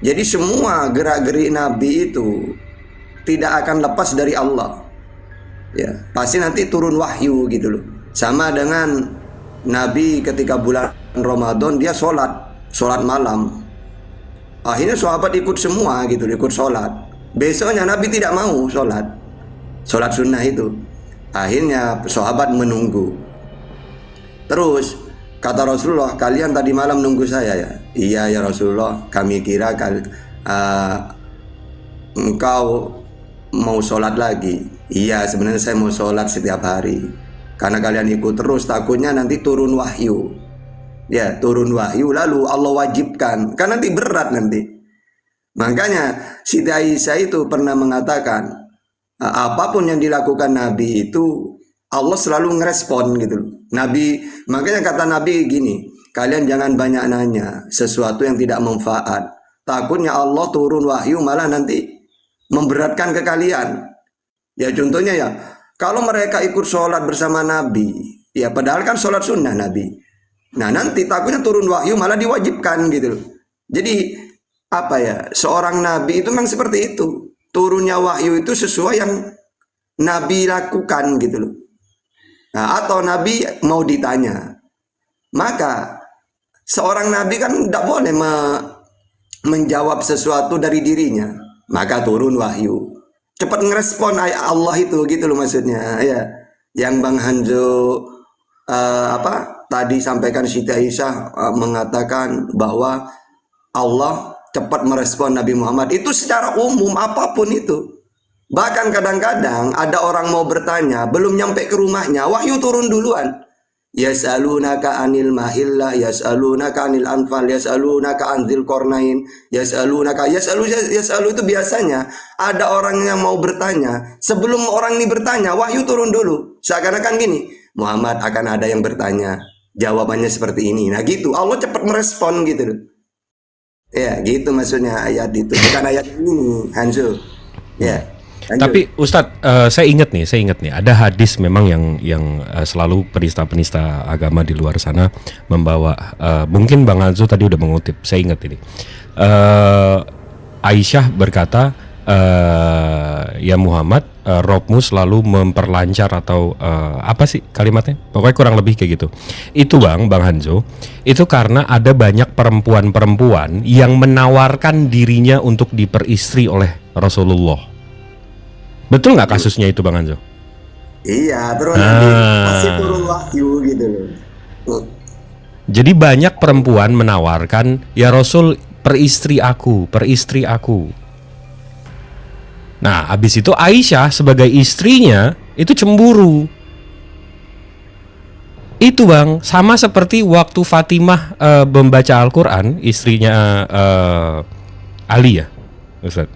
Jadi semua gerak-gerik nabi itu tidak akan lepas dari Allah. Ya, pasti nanti turun wahyu gitu loh. Sama dengan Nabi ketika bulan Ramadan dia sholat malam. Akhirnya sahabat ikut semua gitu, ikut sholat. Besoknya Nabi tidak mau sholat sunnah itu. Akhirnya sahabat menunggu. Terus kata Rasulullah, kalian tadi malam nunggu saya ya? Iya ya Rasulullah, kami kira engkau mau sholat lagi. Iya sebenarnya saya mau sholat setiap hari. Karena kalian ikut terus takutnya nanti turun wahyu. Ya turun wahyu lalu Allah wajibkan. Kan nanti berat nanti. Makanya Siti Aisyah itu pernah mengatakan, apapun yang dilakukan Nabi itu Allah selalu ngerespon gitu. Nabi, makanya kata Nabi gini, kalian jangan banyak nanya sesuatu yang tidak manfaat. Takutnya Allah turun wahyu malah nanti memberatkan ke kalian. Ya contohnya ya, kalau mereka ikut sholat bersama Nabi, ya padahal kan sholat sunnah Nabi. Nah nanti takutnya turun wahyu malah diwajibkan gitu. Jadi apa ya, seorang Nabi itu memang seperti itu. Turunnya wahyu itu sesuai yang Nabi lakukan gitu loh. Nah, atau Nabi mau ditanya, maka seorang Nabi kan tidak boleh menjawab sesuatu dari dirinya, maka turun wahyu. Cepat ngerespon ayat Allah itu gitu loh maksudnya ya. Yang Bang Hanzo tadi sampaikan Siti Aisyah mengatakan bahwa Allah cepat merespon Nabi Muhammad itu secara umum apapun itu. Bahkan kadang-kadang ada orang mau bertanya belum nyampe ke rumahnya wahyu turun duluan. Yas'alunaka anil mahillah, yas'alunaka anil anfal, yas'alunaka anzil kornain, yas'alu itu biasanya ada orang yang mau bertanya sebelum orang ini bertanya wahyu turun dulu. Seakan-akan gini, Muhammad akan ada yang bertanya, jawabannya seperti ini. Nah gitu, Allah cepat merespon gitu loh. Ya gitu maksudnya ayat itu, bukan ayat ini Hanzo. Ya. Lanjut. Tapi Ustadz, saya ingat nih, ada hadis memang yang selalu penista-penista agama di luar sana membawa. Mungkin Bang Hanzo tadi udah mengutip, saya ingat ini. Aisyah berkata, ya Muhammad, Robmu selalu memperlancar atau apa sih kalimatnya? Pokoknya kurang lebih kayak gitu. Itu Bang Hanzo, itu karena ada banyak perempuan-perempuan yang menawarkan dirinya untuk diperistri oleh Rasulullah. Betul nggak kasusnya itu Bang Hanzo? Iya, terus nanti masih turun wahyu gitu loh. Jadi banyak perempuan menawarkan, ya Rasul peristri aku. Nah, habis itu Aisyah sebagai istrinya itu cemburu. Itu Bang, sama seperti waktu Fatimah membaca Al-Quran, istrinya Ali ya, Ustaz.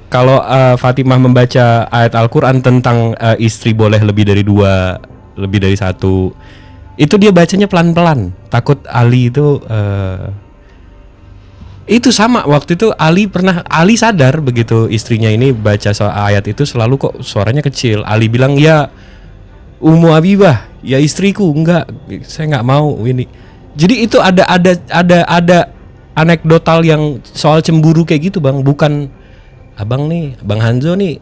Kalau Fatimah membaca ayat Al-Quran tentang istri boleh lebih dari 2, lebih dari 1, itu dia bacanya pelan-pelan. Takut Ali itu sama waktu itu Ali sadar begitu istrinya ini baca soal ayat itu selalu kok suaranya kecil. Ali bilang, ya Ummu Habibah, ya istriku, enggak, saya nggak mau ini. Jadi itu ada anekdotal yang soal cemburu kayak gitu Bang, bukan Abang Hanzo nih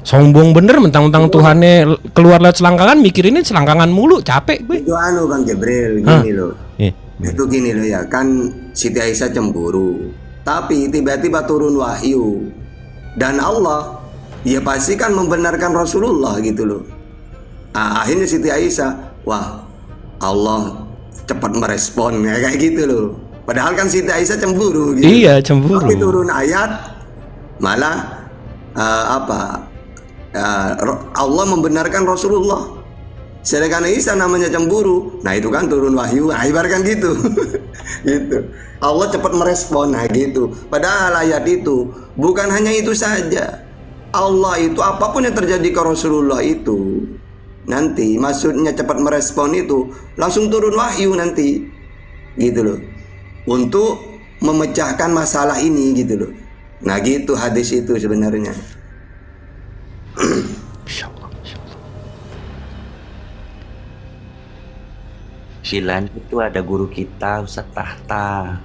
sombong bener mentang-mentang Tuhannya keluar lewat selangkangan, mikirinnya selangkangan mulu, capek gue. Itu Bang Jibril gini loh. Iya. Itu gini loh ya, kan Siti Aisyah cemburu. Tapi tiba-tiba turun wahyu. Dan Allah, ya pasti kan membenarkan Rasulullah gitu loh. Akhirnya Siti Aisyah, wah Allah cepat merespon kayak gitu loh. Padahal kan Siti Aisyah cemburu gitu. Iya, cemburu. Tapi turun ayat malah Allah membenarkan Rasulullah. Sedangkan Aisyah namanya cemburu. Nah itu kan turun wahyu, ibaratkan gitu. Gitu. Allah cepat merespon, nah gitu. Padahal ayat itu bukan hanya itu saja. Allah itu apapun yang terjadi ke Rasulullah itu nanti maksudnya cepat merespon itu langsung turun wahyu nanti. Gitu loh. Untuk memecahkan masalah ini gitu loh. Nah gitu hadis itu sebenarnya. Silan itu ada guru kita Ustadz Tahta.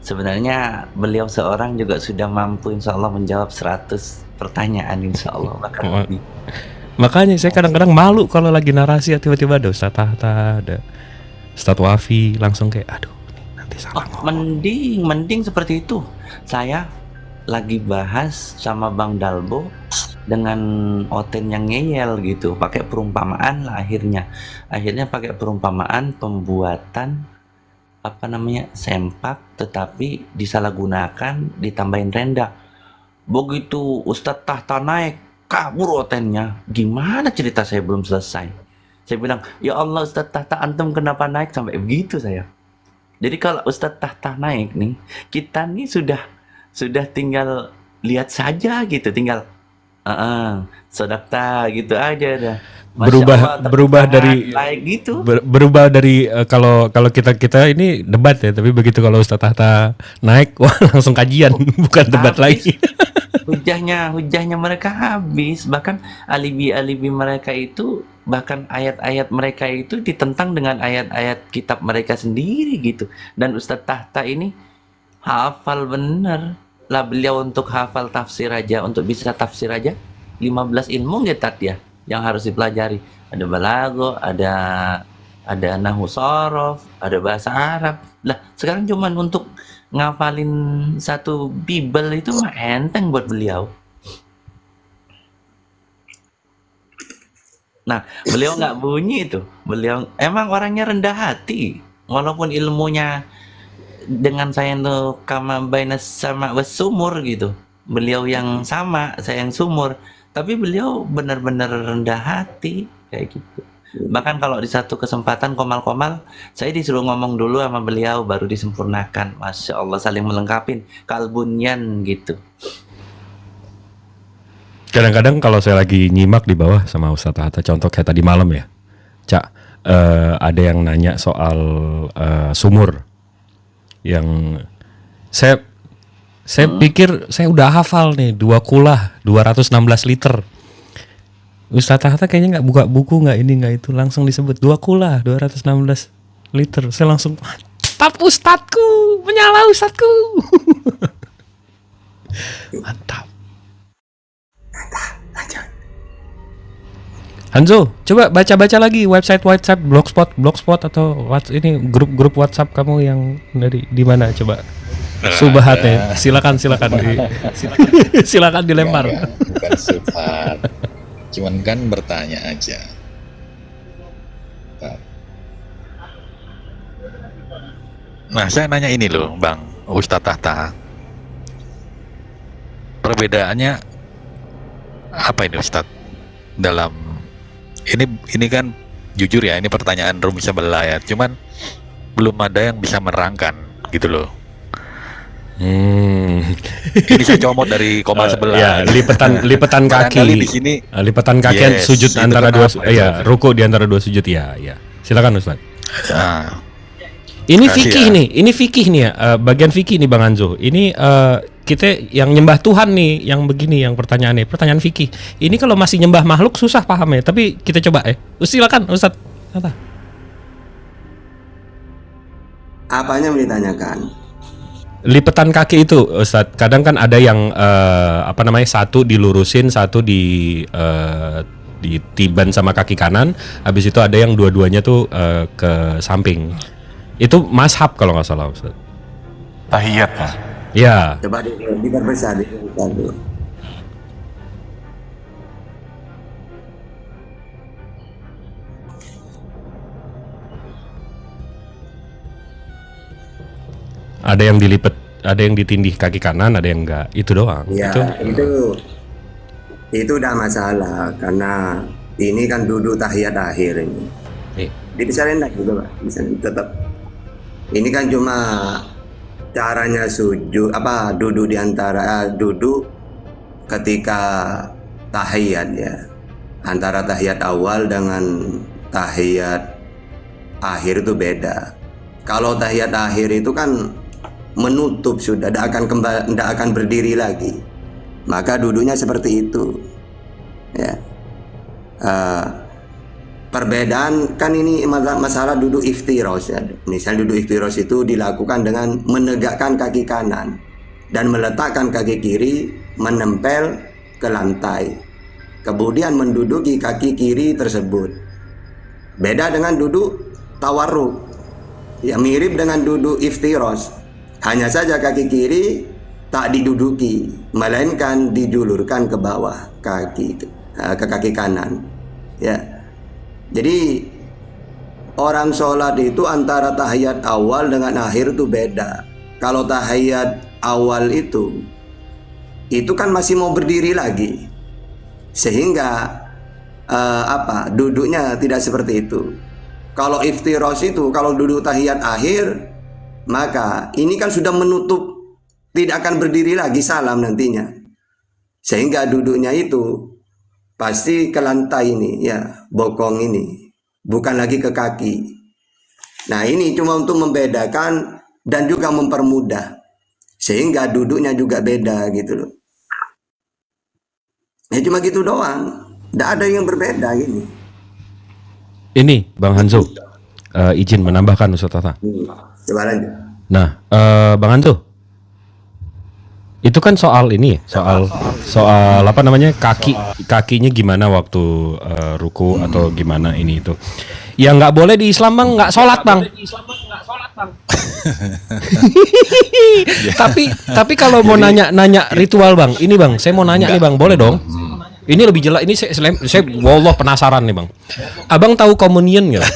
Sebenarnya beliau seorang juga sudah mampu insya Allah menjawab 100 pertanyaan insya Allah. Makanya saya kadang-kadang malu kalau lagi narasi tiba-tiba ada Ustadz Tahta, ada Ustadz Wafi, langsung kayak aduh nanti salah ngomong. Mending seperti itu. Saya lagi bahas sama Bang Dalbo dengan Oten yang ngeyel gitu, pakai perumpamaan lah akhirnya pakai perumpamaan pembuatan sempak tetapi disalahgunakan, ditambahin rendah. Begitu Ustadz Tahta naik, kabur Otennya. Gimana cerita saya belum selesai. Saya bilang, ya Allah Ustadz Tahta, antum kenapa naik sampai begitu saya. Jadi kalau Ustadz Tahta naik nih, kita nih sudah tinggal lihat saja gitu, tinggal sodakta gitu aja dah. Berubah dari like gitu. Berubah dari kalau kita ini debat ya, tapi begitu kalau Ustadz Tahta naik, wah langsung kajian, bukan debat lagi. Hujahnya mereka habis, bahkan alibi mereka itu, bahkan ayat-ayat mereka itu ditentang dengan ayat-ayat kitab mereka sendiri gitu. Dan Ustadz Tahta ini hafal bener lah, beliau untuk hafal tafsir aja, untuk bisa tafsir aja 15 ilmu ngetat ya yang harus dipelajari. Ada balago, ada nahwu sorof, ada bahasa Arab. Lah sekarang cuman untuk ngafalin satu Bible itu mah enteng buat beliau. Nah beliau nggak bunyi itu, beliau emang orangnya rendah hati, walaupun ilmunya dengan saya tuh kama baina sama wasumur gitu. Beliau yang sama, saya yang sumur. Tapi beliau benar-benar rendah hati kayak gitu. Bahkan kalau di satu kesempatan komal-komal, saya disuruh ngomong dulu sama beliau baru disempurnakan. Masya Allah, saling melengkapin, kalbunyan gitu. Kadang-kadang kalau saya lagi nyimak di bawah sama Ustadz Tahta, contoh kayak tadi malam ya, Cak, ada yang nanya soal sumur. Yang Saya pikir saya udah hafal nih, 2 kulah 216 liter. Ustadz Hatta kayaknya nggak buka buku, nggak ini nggak itu, langsung disebut 2 kulah 216 liter. Saya langsung mantap ustadku, menyala ustadku. Mantap. Hanzo, coba baca-baca lagi website blogspot atau ini grup WhatsApp kamu yang dari di mana coba. Subhatnya, silakan silakan dilempar. Enggak, bukan subhat. Cuman kan bertanya aja. Nah, saya nanya ini loh, Bang Ustadz Tahta. Perbedaannya apa ini Ustadz? Dalam ini kan jujur ya, ini pertanyaan rumit sebelah ya. Cuman belum ada yang bisa menerangkan gitu loh. Ini saya comot dari koma sebelah. Ya, lipatan kaki. Di sini lipatan kaki sujud antara dua ruku di antara dua sujud ya. Silakan Ustaz. Nah, ini fikih nih, ya. Bagian fikih nih Bang Hanzo. Ini kita yang nyembah Tuhan nih, yang begini yang pertanyaannya, pertanyaan fikih. Ini kalau masih nyembah makhluk susah paham ya, tapi kita coba ya. Silakan Ustaz. Apanya yang ditanyakan? Lipatan kaki itu Ustaz, kadang kan ada yang satu dilurusin, satu ditiban sama kaki kanan, habis itu ada yang dua-duanya tuh ke samping. Itu mazhab kalau nggak salah Ustaz. Tahiyat ya. Ya. Coba diperbesar dulu. Ada yang dilipat, ada yang ditindih kaki kanan, ada yang enggak. Itu doang. Ya, itu udah masalah karena ini kan duduk tahiyat akhir ini. Dipisahin lagi gitu, Pak. Bisa tetap. Ini kan cuma caranya sujud duduk di antara duduk ketika tahiyat ya. Antara tahiyat awal dengan tahiyat akhir itu beda. Kalau tahiyat akhir itu kan menutup sudah, tidak akan berdiri lagi, maka duduknya seperti itu ya. Perbedaan kan ini masalah duduk iftiros ya. Misal duduk iftiros itu dilakukan dengan menegakkan kaki kanan dan meletakkan kaki kiri menempel ke lantai, kemudian menduduki kaki kiri tersebut. Beda dengan duduk tawarruk ya, mirip dengan duduk iftiros. Hanya saja kaki kiri tak diduduki, melainkan dijulurkan ke bawah kaki ke kaki kanan. Ya, jadi orang sholat itu antara tahiyat awal dengan akhir itu beda. Kalau tahiyat awal itu kan masih mau berdiri lagi, sehingga duduknya tidak seperti itu. Kalau iftiros itu, kalau duduk tahiyat akhir, maka ini kan sudah menutup, tidak akan berdiri lagi salam nantinya, sehingga duduknya itu pasti ke lantai ini ya, bokong ini, bukan lagi ke kaki. Nah ini cuma untuk membedakan dan juga mempermudah, sehingga duduknya juga beda gitu loh. Ya cuma gitu doang, tidak ada yang berbeda ini. Ini Bang Hanzo, izin menambahkan Ustaz Tata. Coba lanjut. Nah, Bang Hanzo, itu kan soal ini, soal apa namanya, kakinya gimana waktu ruku atau gimana ini itu. Yang nggak boleh di Islam Bang, nggak sholat Bang. tapi kalau mau nanya ritual Bang, ini Bang, saya mau nanya nih Bang, boleh dong? Ini lebih jelas, ini saya wallah penasaran nih Bang. Abang tahu komunion nggak?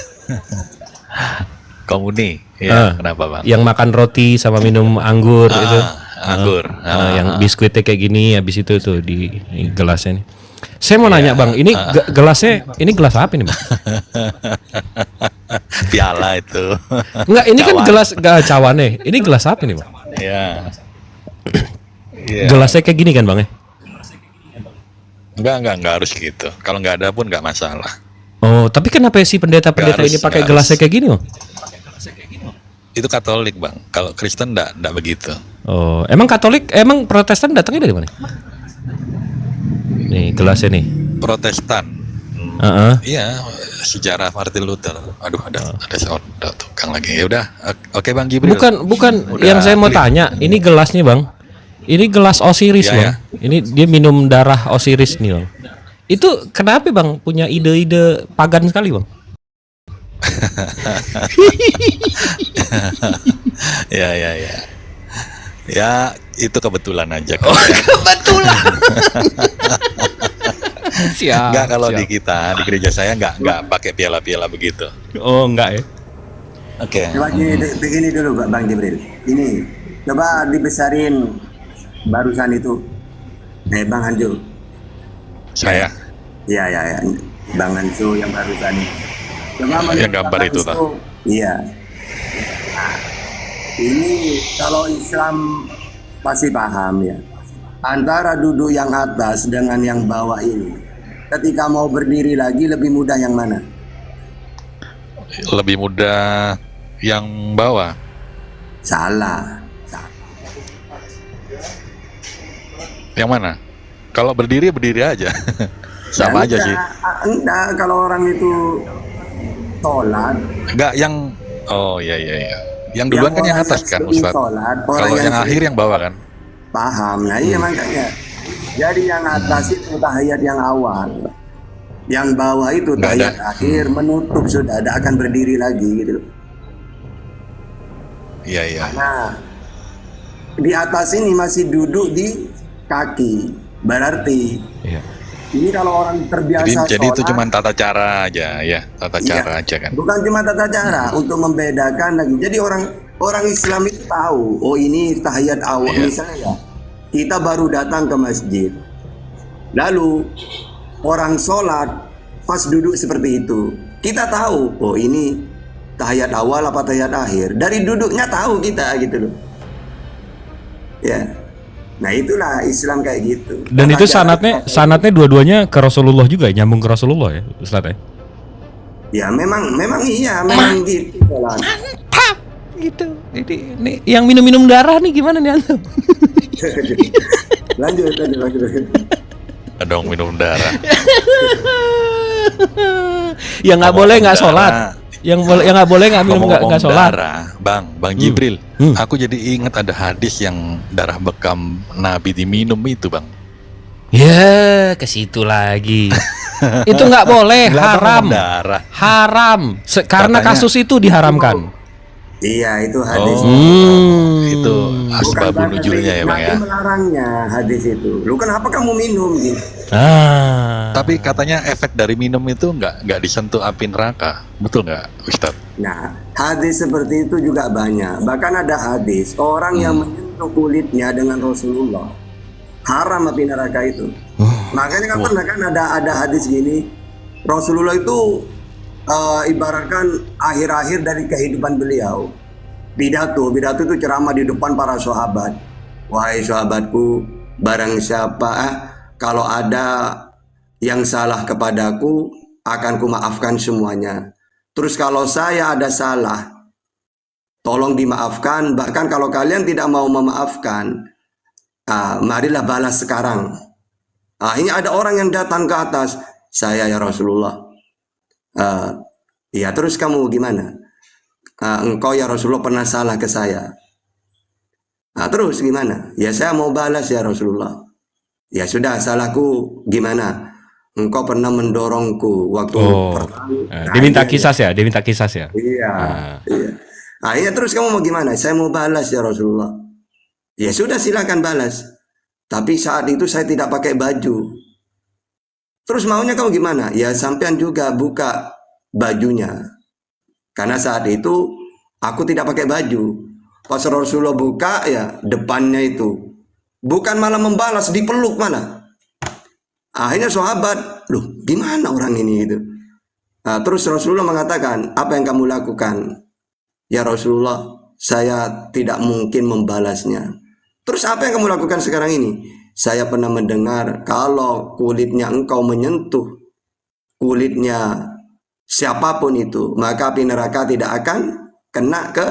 komuni ya, kenapa Bang? Yang makan roti sama minum anggur itu. Anggur. Yang biskuitnya kayak gini, habis itu tuh di gelasnya nih. Saya mau nanya Bang, ini gelasnya, ini gelas apa nih Bang? Piala itu. Enggak, ini kan gelas cawane. Ini gelas apa nih Bang? Iya. Gelasnya kayak gini kan Bang ya? Enggak harus gitu. Kalau nggak ada pun nggak masalah. Oh, tapi kenapa si pendeta-pendeta ini pakai gelasnya kayak gini, oh? Itu Katolik Bang. Kalau Kristen enggak begitu. Oh, emang Katolik, emang Protestan datangnya dari mana? Nih gelasnya nih. Protestan. Heeh. Iya, sejarah Martin Luther. Aduh, ada sound, ada tukang lagi. Ya udah, oke Bang Jibril. Bukan Udah yang saya mau clear. tanya. Ini gelasnya bang. Ini gelas Osiris Iya, bang. ya. Ini dia minum darah Osiris nih bang. Itu kenapa bang punya ide-ide pagan sekali bang? Ya, ya, ya. Ya, itu kebetulan aja. Oh, kebetulan. Siap. Enggak, kalau siap. di kita di gereja saya enggak pakai piala-piala begitu. Oh enggak ya. Oke. Coba begini dulu Bang Jibril. Ini coba dibesarin barusan itu. Bang Hanjo. Saya Iya ya, ya. Bang Hanjo yang barusan itu. Coba yang menurut gambar Bang itu, Hanjo, iya. Nah, ini kalau Islam pasti paham ya. Antara duduk yang atas dengan yang bawah ini. Ketika mau berdiri lagi lebih mudah yang mana? lebih mudah yang bawah. Salah. Yang mana? Kalau berdiri aja. Sama aja sih. Enggak, kalau orang itu sholat. Enggak yang oh iya. Yang duluan kan yang orang atas kan, sering Ustaz. sholat, orang Kalau yang sering akhir yang bawah kan. paham. Nah iya makanya. Jadi yang atas itu tahiyat yang awal. Yang bawah itu Nggak ada. tahiyat akhir, menutup sudah, tidak akan berdiri lagi gitu loh. Iya. Nah, di atas ini masih duduk di kaki. Berarti Iya. ini kalau orang terbiasa Jadi itu sholat, cuma tata cara aja ya, tata iya, cara aja kan. bukan cuma tata cara untuk membedakan lagi. Jadi orang Islam itu tahu, oh ini tahiyat awal. Iya. Misalnya ya, kita baru datang ke masjid, lalu orang sholat pas duduk seperti itu, kita tahu, oh ini tahiyat awal apa tahiyat akhir. Dari duduknya tahu kita gitu loh. Ya, nah itulah Islam kayak gitu. Dan Tata itu cara sanatnya dua-duanya ke Rasulullah juga ya, nyambung ke Rasulullah ya, Ustaz ya. ya memang iya, memang gitu sholat. Mantap gitu. Ini yang minum-minum darah nih gimana nih antum? lanjut. Dong minum darah. Yang nggak boleh nggak sholat. Yang nggak boleh nggak minum Ngomong-ngomong nggak sholat. darah, Bang Jibril, aku jadi ingat ada hadis yang darah bekam Nabi diminum itu, Bang. Ya, ke situ lagi. Itu nggak boleh, Gila, Bang, haram. ngomong darah. Haram. Karena Katanya- kasus itu diharamkan. Iya itu hadis. Itu asbabun berarti nuzulnya ya, Bang Nabi ya. melarangnya hadis itu. Lu kenapa kamu minum gitu? Tapi katanya efek dari minum itu nggak disentuh api neraka, betul nggak, Ustaz? Nah, hadis seperti itu juga banyak. Bahkan ada hadis orang yang menyentuh kulitnya dengan Rasulullah haram api neraka itu. Makanya kan pernah kan ada hadis gini, Rasulullah itu ibaratkan akhir-akhir dari kehidupan beliau. Pidato itu ceramah di depan para sahabat. Wahai sahabatku, barang siapa kalau ada yang salah kepadaku akan kumaafkan semuanya. Terus kalau saya ada salah, tolong dimaafkan. Bahkan kalau kalian tidak mau memaafkan, marilah balas sekarang. Akhirnya ada orang yang datang ke atas, saya ya Rasulullah. Ya terus kamu gimana? Engkau ya Rasulullah pernah salah ke saya. Terus gimana? Ya saya mau balas ya Rasulullah. Ya sudah, salahku gimana? Engkau pernah mendorongku waktu pertama. Diminta kisah ya, diminta kisah ya. Iya. Ya terus kamu mau gimana? Saya mau balas ya Rasulullah. Ya sudah, silakan balas. Tapi saat itu saya tidak pakai baju. Terus maunya kamu gimana? Ya sampean juga buka bajunya. Karena saat itu aku tidak pakai baju. Pas Rasulullah buka ya depannya itu. Bukan malah membalas, dipeluk mana. Akhirnya sahabat, loh gimana orang ini gitu. Terus Rasulullah mengatakan, apa yang kamu lakukan? Ya Rasulullah, saya tidak mungkin membalasnya. Terus apa yang kamu lakukan sekarang ini? Saya pernah mendengar kalau kulitnya engkau menyentuh kulitnya siapapun itu, maka api neraka tidak akan kena ke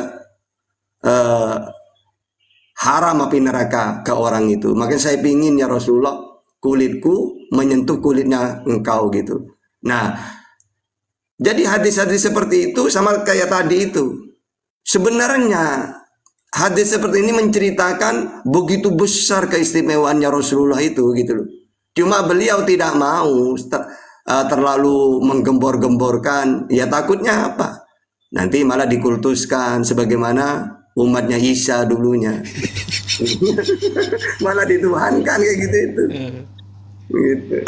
haram api neraka ke orang itu. Makanya saya pingin ya Rasulullah, kulitku menyentuh kulitnya engkau gitu. Nah, jadi hadis-hadis seperti itu sama kayak tadi itu. Sebenarnya hadis seperti ini menceritakan begitu besar keistimewaannya Rasulullah itu gitu loh. Cuma beliau tidak mau terlalu menggembor-gemborkan. Ya takutnya apa? Nanti malah dikultuskan sebagaimana umatnya Isa dulunya. Malah dituhankan kayak gitu itu. Gitu.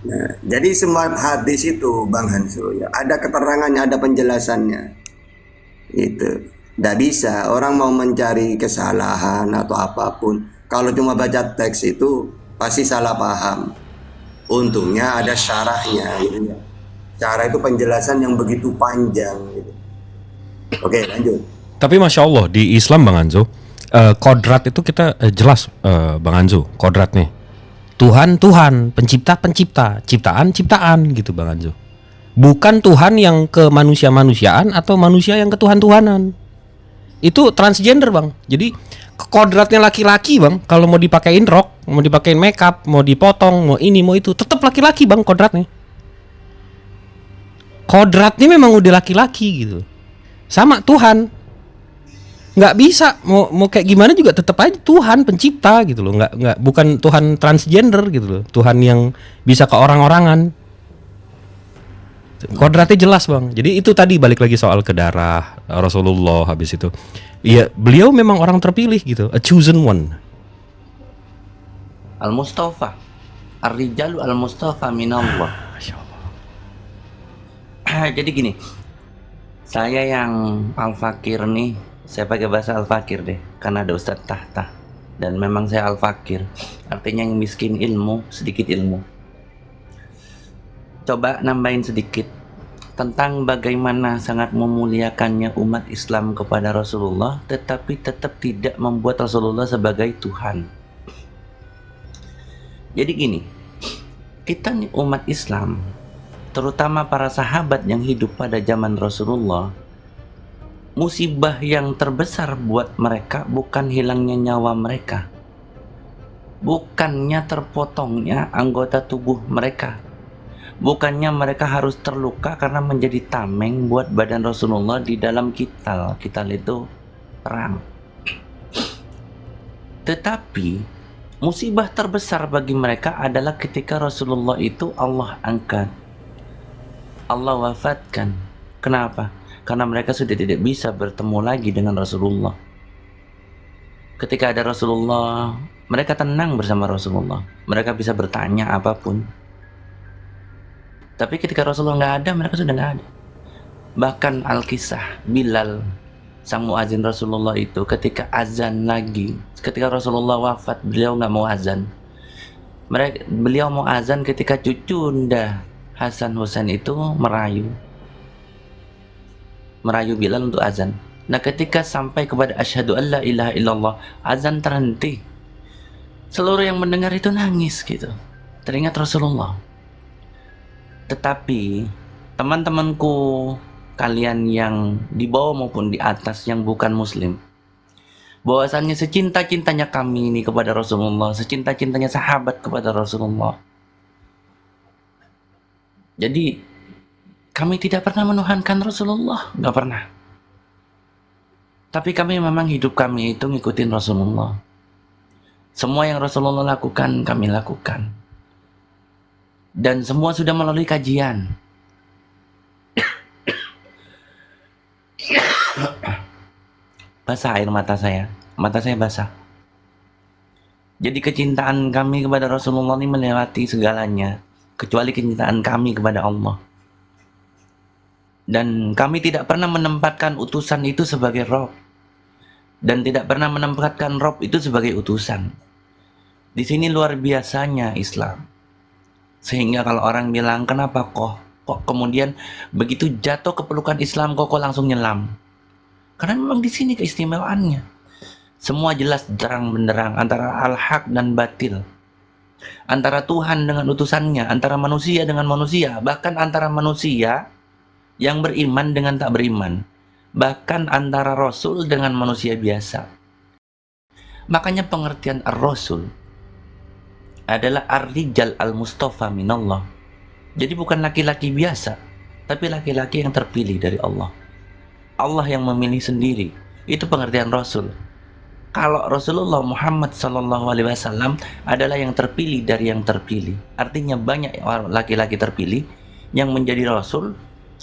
Nah, jadi semua hadis itu Bang Hanso ya, ada keterangannya, ada penjelasannya. Itu. Tidak bisa orang mau mencari kesalahan atau apapun. Kalau cuma baca teks itu pasti salah paham. Untungnya ada syarahnya gitu ya. Cara itu penjelasan yang begitu panjang gitu. Oke, lanjut. Tapi Masya Allah di Islam Bang Anzo, kodrat itu kita jelas Bang Anzo, kodrat nih. Tuhan, pencipta, ciptaan gitu Bang Anzo. Bukan Tuhan yang ke manusia-manusiaan atau manusia yang ke Tuhan-Tuhanan. Itu transgender Bang. Jadi kodratnya laki-laki Bang. Kalau mau dipakein rok, mau dipakein makeup, mau dipotong, mau ini, mau itu, tetap laki-laki Bang kodratnya. Kodratnya memang udah laki-laki gitu. Sama Tuhan. Nggak bisa mau kayak gimana juga tetap aja Tuhan pencipta gitu loh, nggak bukan Tuhan transgender gitu loh, Tuhan yang bisa ke orang-orangan. Kodratnya jelas Bang. Jadi itu tadi balik lagi soal ke darah Rasulullah habis itu. Iya, beliau memang orang terpilih gitu, a chosen one. Al-Mustafa, Ar-Rijalu Al-Mustafa minallah. Jadi gini, saya yang Al-Fakir nih, saya pakai bahasa Al-Fakir deh, karena ada Ustadz Tahta. Dan memang saya Al-Fakir, artinya yang miskin ilmu, sedikit ilmu. Coba nambahin sedikit tentang bagaimana sangat memuliakannya umat Islam kepada Rasulullah, tetapi tetap tidak membuat Rasulullah sebagai Tuhan. Jadi gini, kita nih umat Islam, terutama para sahabat yang hidup pada zaman Rasulullah, musibah yang terbesar buat mereka bukan hilangnya nyawa mereka, bukannya terpotongnya anggota tubuh mereka, bukannya mereka harus terluka karena menjadi tameng buat badan Rasulullah di dalam kital. Kital itu perang. Tetapi musibah terbesar bagi mereka adalah ketika Rasulullah itu Allah angkat, Allah wafatkan. Kenapa? Karena mereka sudah tidak bisa bertemu lagi dengan Rasulullah. Ketika ada Rasulullah, mereka tenang bersama Rasulullah. Mereka bisa bertanya apapun. Tapi ketika Rasulullah nggak ada, mereka sudah nggak ada. Bahkan Al-Kisah, Bilal, sang muazin Rasulullah itu, ketika azan lagi, ketika Rasulullah wafat, beliau nggak mau azan. Beliau mau azan ketika cucunda Hasan Husain itu merayu Bilal untuk azan. Nah, ketika sampai kepada asyhadu alla ilaha illallah, azan terhenti. Seluruh yang mendengar itu nangis gitu, teringat Rasulullah. Tetapi teman-temanku, kalian yang di bawah maupun di atas yang bukan muslim, bahwasannya secinta-cintanya kami ini kepada Rasulullah, secinta-cintanya sahabat kepada Rasulullah, jadi kami tidak pernah menuhankan Rasulullah, nggak pernah. Tapi kami memang hidup kami itu ngikutin Rasulullah. Semua yang Rasulullah lakukan, kami lakukan. Dan semua sudah melalui kajian. Basah air mata saya basah. Jadi kecintaan kami kepada Rasulullah ini melewati segalanya, kecuali kecintaan kami kepada Allah. Dan kami tidak pernah menempatkan utusan itu sebagai Rob, dan tidak pernah menempatkan Rob itu sebagai utusan. Di sini luar biasanya Islam. Sehingga kalau orang bilang kenapa kok kemudian begitu jatuh ke pelukan Islam kok langsung nyelam? Karena memang di sini keistimewaannya. Semua jelas terang benderang antara al-haq dan batil, antara Tuhan dengan utusannya, antara manusia dengan manusia, bahkan antara manusia yang beriman dengan tak beriman, bahkan antara Rasul dengan manusia biasa. Makanya pengertian ar-Rasul adalah ar-rijal al-mustafa minallah. Jadi bukan laki-laki biasa, tapi laki-laki yang terpilih dari Allah. Allah yang memilih sendiri. Itu pengertian Rasul. Kalau Rasulullah Muhammad SAW adalah yang terpilih dari yang terpilih. Artinya banyak laki-laki terpilih yang menjadi Rasul,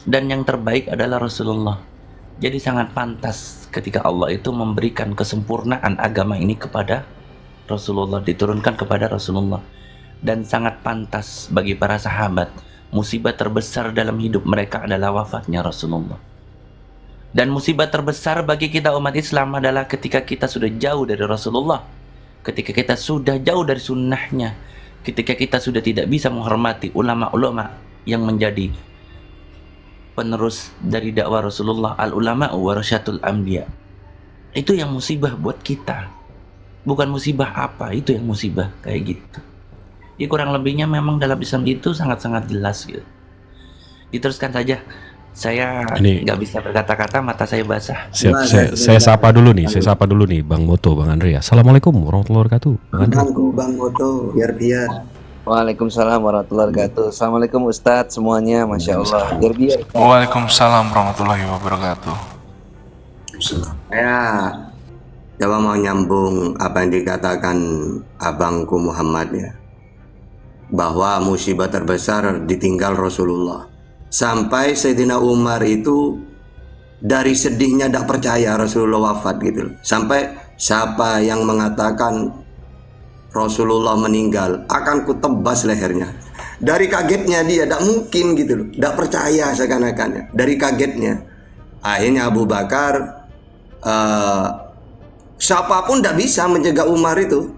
dan yang terbaik adalah Rasulullah. Jadi sangat pantas ketika Allah itu memberikan kesempurnaan agama ini kepada Rasulullah, diturunkan kepada Rasulullah. Dan sangat pantas bagi para sahabat, musibah terbesar dalam hidup mereka adalah wafatnya Rasulullah. Dan musibah terbesar bagi kita umat Islam adalah ketika kita sudah jauh dari Rasulullah, ketika kita sudah jauh dari sunnahnya, ketika kita sudah tidak bisa menghormati ulama-ulama yang menjadi penerus dari dakwah Rasulullah, al-ulama warasatul anbiya. Itu yang musibah buat kita. Bukan musibah apa, itu yang musibah kayak gitu. Ya kurang lebihnya memang dalam Islam itu sangat-sangat jelas gitu. Diteruskan saja. Saya nggak bisa berkata-kata, mata saya basah. Siap, saya sapa dulu nih Bang Moto, Bang Andre. Assalamualaikum warahmatullahi wabarakatuh. Bang Moto, biar. Waalaikumsalam warahmatullahi wabarakatuh. Assalamualaikum Ustadz semuanya, Masya Allah. Biar. Waalaikumsalam warahmatullahi wabarakatuh. Saya coba mau nyambung apa yang dikatakan abangku Muhammad ya, bahwa musibah terbesar ditinggal Rasulullah. Sampai Sayyidina Umar itu dari sedihnya tidak percaya Rasulullah wafat gitu loh. Sampai siapa yang mengatakan Rasulullah meninggal akan kutebas lehernya. Dari kagetnya dia tidak mungkin gitu loh, tidak percaya seakan-akan. Dari kagetnya akhirnya Abu Bakar, siapapun tidak bisa mencegah Umar itu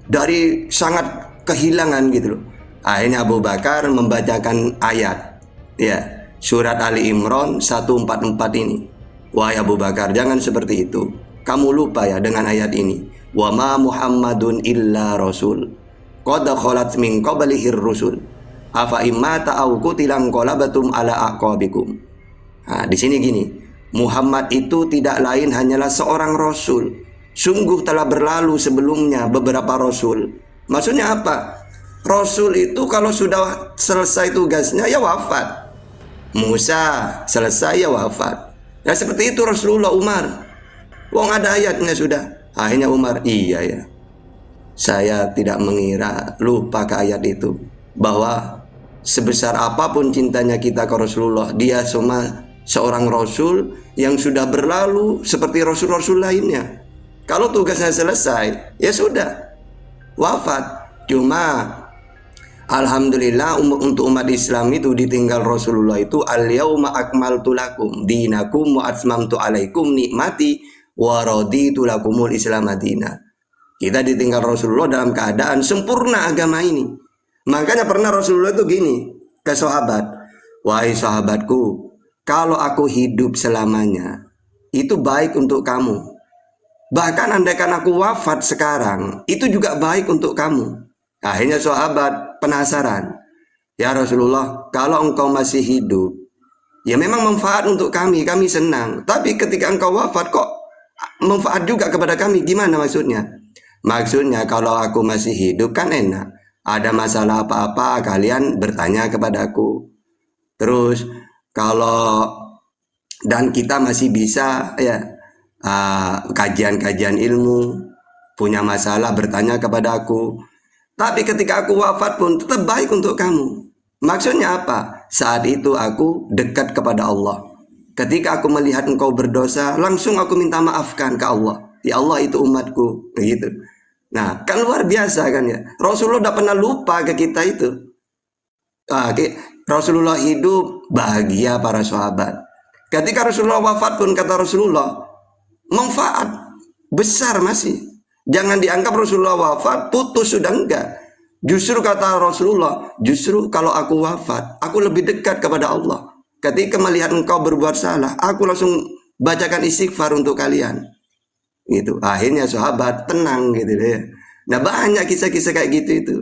dari sangat kehilangan gitu loh. Akhirnya Abu Bakar membacakan ayat ya, surat Ali Imran 144 ini. Wahai Abu Bakar, jangan seperti itu. Kamu lupa ya dengan ayat ini. Wa ma Muhammadun illa rasul qad khalat min qablihir rusul afa immata aw qutilan qalabatum ala aqabikum. Nah, di sini gini, Muhammad itu tidak lain hanyalah seorang rasul. Sungguh telah berlalu sebelumnya beberapa rasul. Maksudnya apa? Rasul itu kalau sudah selesai tugasnya ya wafat. Musa selesai ya wafat. Ya seperti itu Rasulullah Umar. Wong ada ayatnya sudah. Akhirnya Umar, iya ya, saya tidak mengira, lupa ke ayat itu, bahwa sebesar apapun cintanya kita ke Rasulullah, dia cuma seorang Rasul yang sudah berlalu seperti Rasul-Rasul lainnya. Kalau tugasnya selesai, ya sudah, wafat. Cuma alhamdulillah untuk umat Islam itu ditinggal Rasulullah itu al-yauma akmaltu lakum dinakum wa atmamtu alaikum nikmati wa raditu lakumul Islam madina. Kita ditinggal Rasulullah dalam keadaan sempurna agama ini. Makanya pernah Rasulullah itu gini ke sahabat, wahai sahabatku, kalau aku hidup selamanya itu baik untuk kamu. Bahkan andaikan aku wafat sekarang, itu juga baik untuk kamu. Akhirnya sahabat penasaran, ya Rasulullah, kalau engkau masih hidup, ya memang manfaat untuk kami senang. Tapi ketika engkau wafat kok manfaat juga kepada kami, gimana maksudnya? Maksudnya kalau aku masih hidup kan enak, ada masalah apa-apa kalian bertanya kepadaku. Terus kalau dan kita masih bisa ya kajian-kajian ilmu, punya masalah bertanya kepada aku. Tapi ketika aku wafat pun tetap baik untuk kamu. Maksudnya apa? Saat itu aku dekat kepada Allah. Ketika aku melihat engkau berdosa, langsung aku minta maafkan ke Allah. Ya Allah, itu umatku, gitu. Nah, kan luar biasa kan ya. Rasulullah tidak pernah lupa ke kita itu. Rasulullah hidup, bahagia para sahabat. Ketika Rasulullah wafat pun kata Rasulullah, manfaat besar masih. Jangan dianggap Rasulullah wafat putus, sudah enggak. Justru kata Rasulullah, justru kalau aku wafat, aku lebih dekat kepada Allah. Ketika melihat engkau berbuat salah, aku langsung bacakan istighfar untuk kalian. Gitu. Akhirnya sahabat tenang gitu deh. Nah, banyak kisah-kisah kayak gitu itu.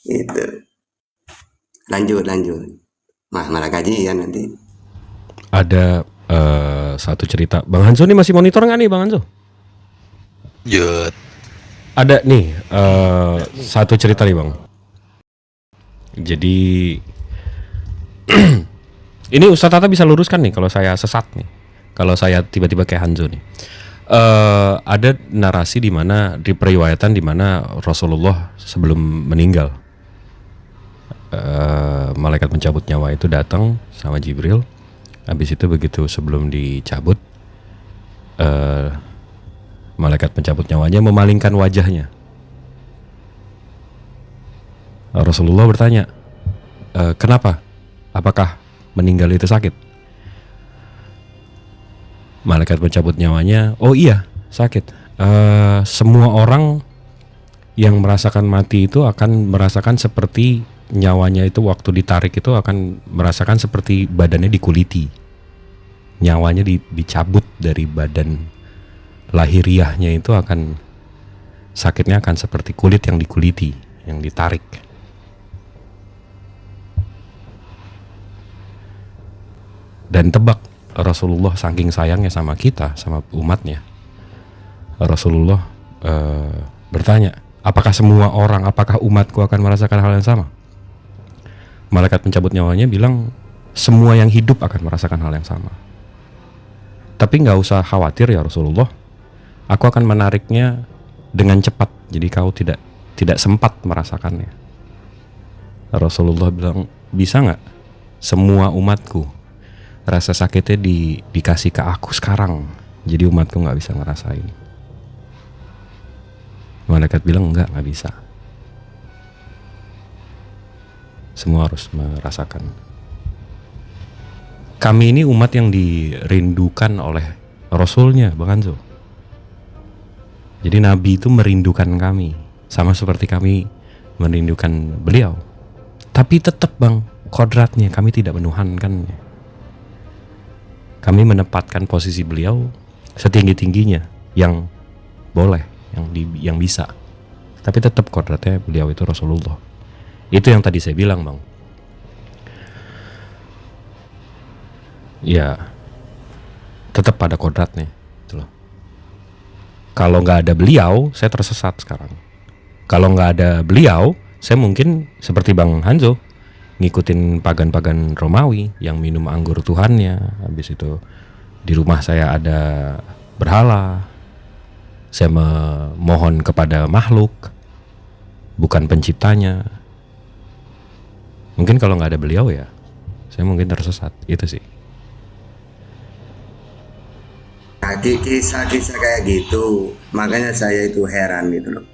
Gitu. Lanjut. Malah kajian nanti. Ada satu cerita. Bang Hanzo nih masih monitor nggak nih Bang Hanzo? Yut. Ada nih satu cerita nih Bang. Jadi ini Ustadz Tata bisa luruskan nih kalau saya sesat nih. Kalau saya tiba-tiba kayak Hanzo nih. Ada narasi di mana di periwayatan di mana Rasulullah sebelum meninggal, malaikat pencabut nyawa itu datang sama Jibril. Habis itu begitu sebelum dicabut, malaikat pencabut nyawanya memalingkan wajahnya. Rasulullah bertanya, kenapa? Apakah meninggal itu sakit? Malaikat pencabut nyawanya, oh iya sakit. Semua orang yang merasakan mati itu akan merasakan seperti nyawanya itu waktu ditarik itu akan merasakan seperti badannya dikuliti. Nyawanya dicabut dari badan lahiriahnya itu akan sakitnya akan seperti kulit yang dikuliti, yang ditarik. Dan tebak, Rasulullah saking sayangnya sama kita, sama umatnya, Rasulullah bertanya, apakah semua orang, apakah umatku akan merasakan hal yang sama? Malaikat pencabut nyawanya bilang, semua yang hidup akan merasakan hal yang sama. Tapi nggak usah khawatir ya Rasulullah, aku akan menariknya dengan cepat, jadi kau tidak sempat merasakannya. Rasulullah bilang, bisa nggak semua umatku rasa sakitnya dikasih ke aku sekarang, jadi umatku nggak bisa ngerasain. Malaikat bilang nggak bisa. Semua harus merasakan. Kami ini umat yang dirindukan oleh Rasulnya, Bang Hanzo. Jadi Nabi itu merindukan kami, sama seperti kami merindukan beliau. Tapi tetap Bang, kodratnya kami tidak menuhankannya. Kami menempatkan posisi beliau setinggi-tingginya yang boleh, yang bisa. Tapi tetap kodratnya beliau itu Rasulullah. Itu yang tadi saya bilang Bang. Ya, tetap pada kodratnya. Gitu loh. Kalau nggak ada beliau, saya tersesat sekarang. Kalau nggak ada beliau, saya mungkin seperti Bang Hanzo, ngikutin pagan-pagan Romawi yang minum anggur Tuhannya. Habis itu di rumah saya ada berhala, saya memohon kepada makhluk, bukan penciptanya. Mungkin kalau nggak ada beliau ya saya mungkin tersesat. Itu sih. Nah, kisah-kisah kayak gitu, makanya saya itu heran gitu loh.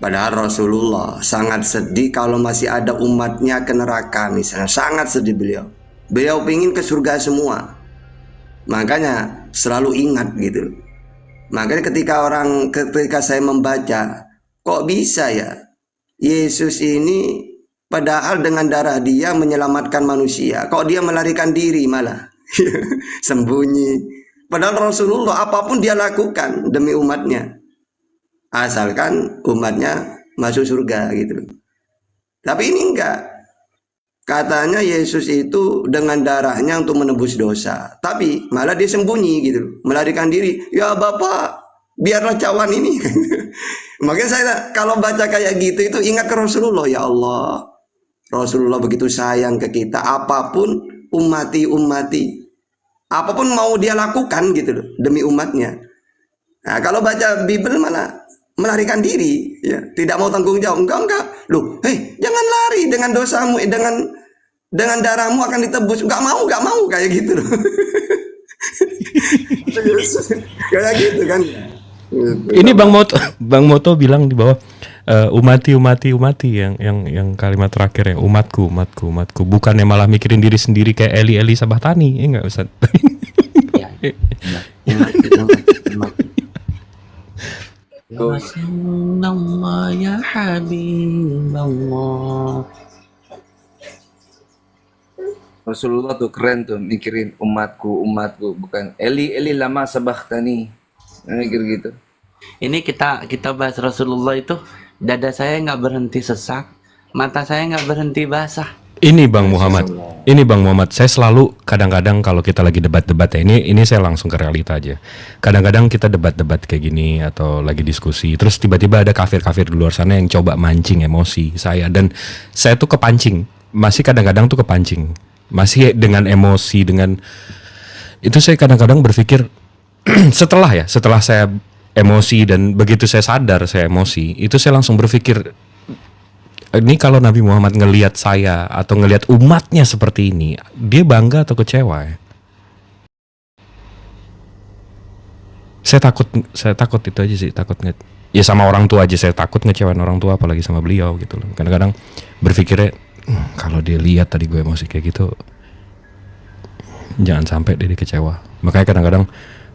Padahal Rasulullah sangat sedih kalau masih ada umatnya ke neraka misalnya. Sangat sedih beliau. Beliau ingin ke surga semua. Makanya selalu ingat gitu. Makanya ketika saya membaca, kok bisa ya Yesus ini padahal dengan darah dia menyelamatkan manusia, kok dia melarikan diri malah sembunyi. Padahal Rasulullah apapun dia lakukan demi umatnya, asalkan umatnya masuk surga gitu. Tapi ini enggak. Katanya Yesus itu dengan darahnya untuk menebus dosa, tapi malah dia sembunyi gitu, melarikan diri. Ya Bapak, biarlah cawan ini. Makanya saya kalau baca kayak gitu itu ingat ke Rasulullah. Ya Allah, Rasulullah begitu sayang ke kita, apapun umati, apapun mau dia lakukan gitu loh demi umatnya. Nah, kalau baca Bible malah melarikan diri, ya, tidak mau tanggung jawab. Enggak. Loh, jangan lari dengan dosamu, dengan darahmu akan ditebus. Enggak mau kayak gitu loh. Kayak gitu kan. Ini Bang Moto bilang di bawah umati yang kalimat terakhir ya, umatku. Bukannya malah mikirin diri sendiri kayak Eli Sabahtani, enggak Ustaz. Ya. Ya Habiballah. Rasulullah tuh keren tuh mikirin umatku, bukan Eli lama sabahtani. Mikir gitu. Ini kita bahas Rasulullah itu, dada saya nggak berhenti sesak, mata saya nggak berhenti basah. Ini Bang Muhammad, saya selalu kadang-kadang kalau kita lagi debat-debat ya, ini saya langsung ke realita aja. Kadang-kadang kita debat-debat kayak gini atau lagi diskusi, terus tiba-tiba ada kafir-kafir di luar sana yang coba mancing emosi saya, dan saya tuh kepancing, masih kadang-kadang tuh kepancing, masih dengan emosi, dengan itu saya kadang-kadang berpikir setelah saya emosi dan begitu saya sadar saya emosi, itu saya langsung berpikir, ini kalau Nabi Muhammad ngelihat saya atau ngelihat umatnya seperti ini, dia bangga atau kecewa ya? Saya takut itu aja sih, takutnya. Ya sama orang tua aja saya takut ngecewain orang tua, apalagi sama beliau gitu loh. Kadang-kadang berpikirnya, kalau dia lihat tadi gue emosi kayak gitu, jangan sampai dia kecewa. Makanya kadang-kadang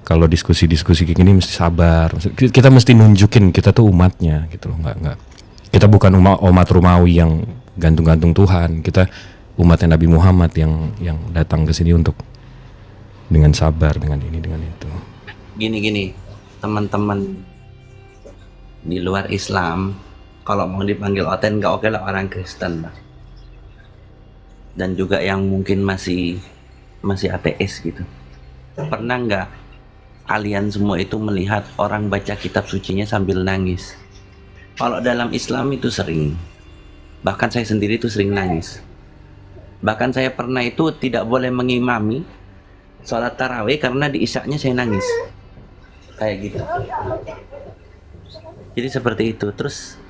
kalau diskusi-diskusi kayak gini mesti sabar. Kita mesti nunjukin kita tuh umatnya gitu loh, nggak. Kita bukan umat Romawi yang gantung-gantung Tuhan. Kita umatnya Nabi Muhammad yang datang ke sini untuk dengan sabar, dengan ini, dengan itu. Gini, teman-teman di luar Islam, kalau mau dipanggil oten nggak oke lah orang Kristen lah. Dan juga yang mungkin masih ateis gitu. Pernah nggak kalian semua itu melihat orang baca kitab sucinya sambil nangis? Kalau dalam Islam itu sering, bahkan saya sendiri itu sering nangis. Bahkan saya pernah itu tidak boleh mengimami sholat tarawih karena di isyaknya saya nangis, kayak gitu. Jadi seperti itu. Terus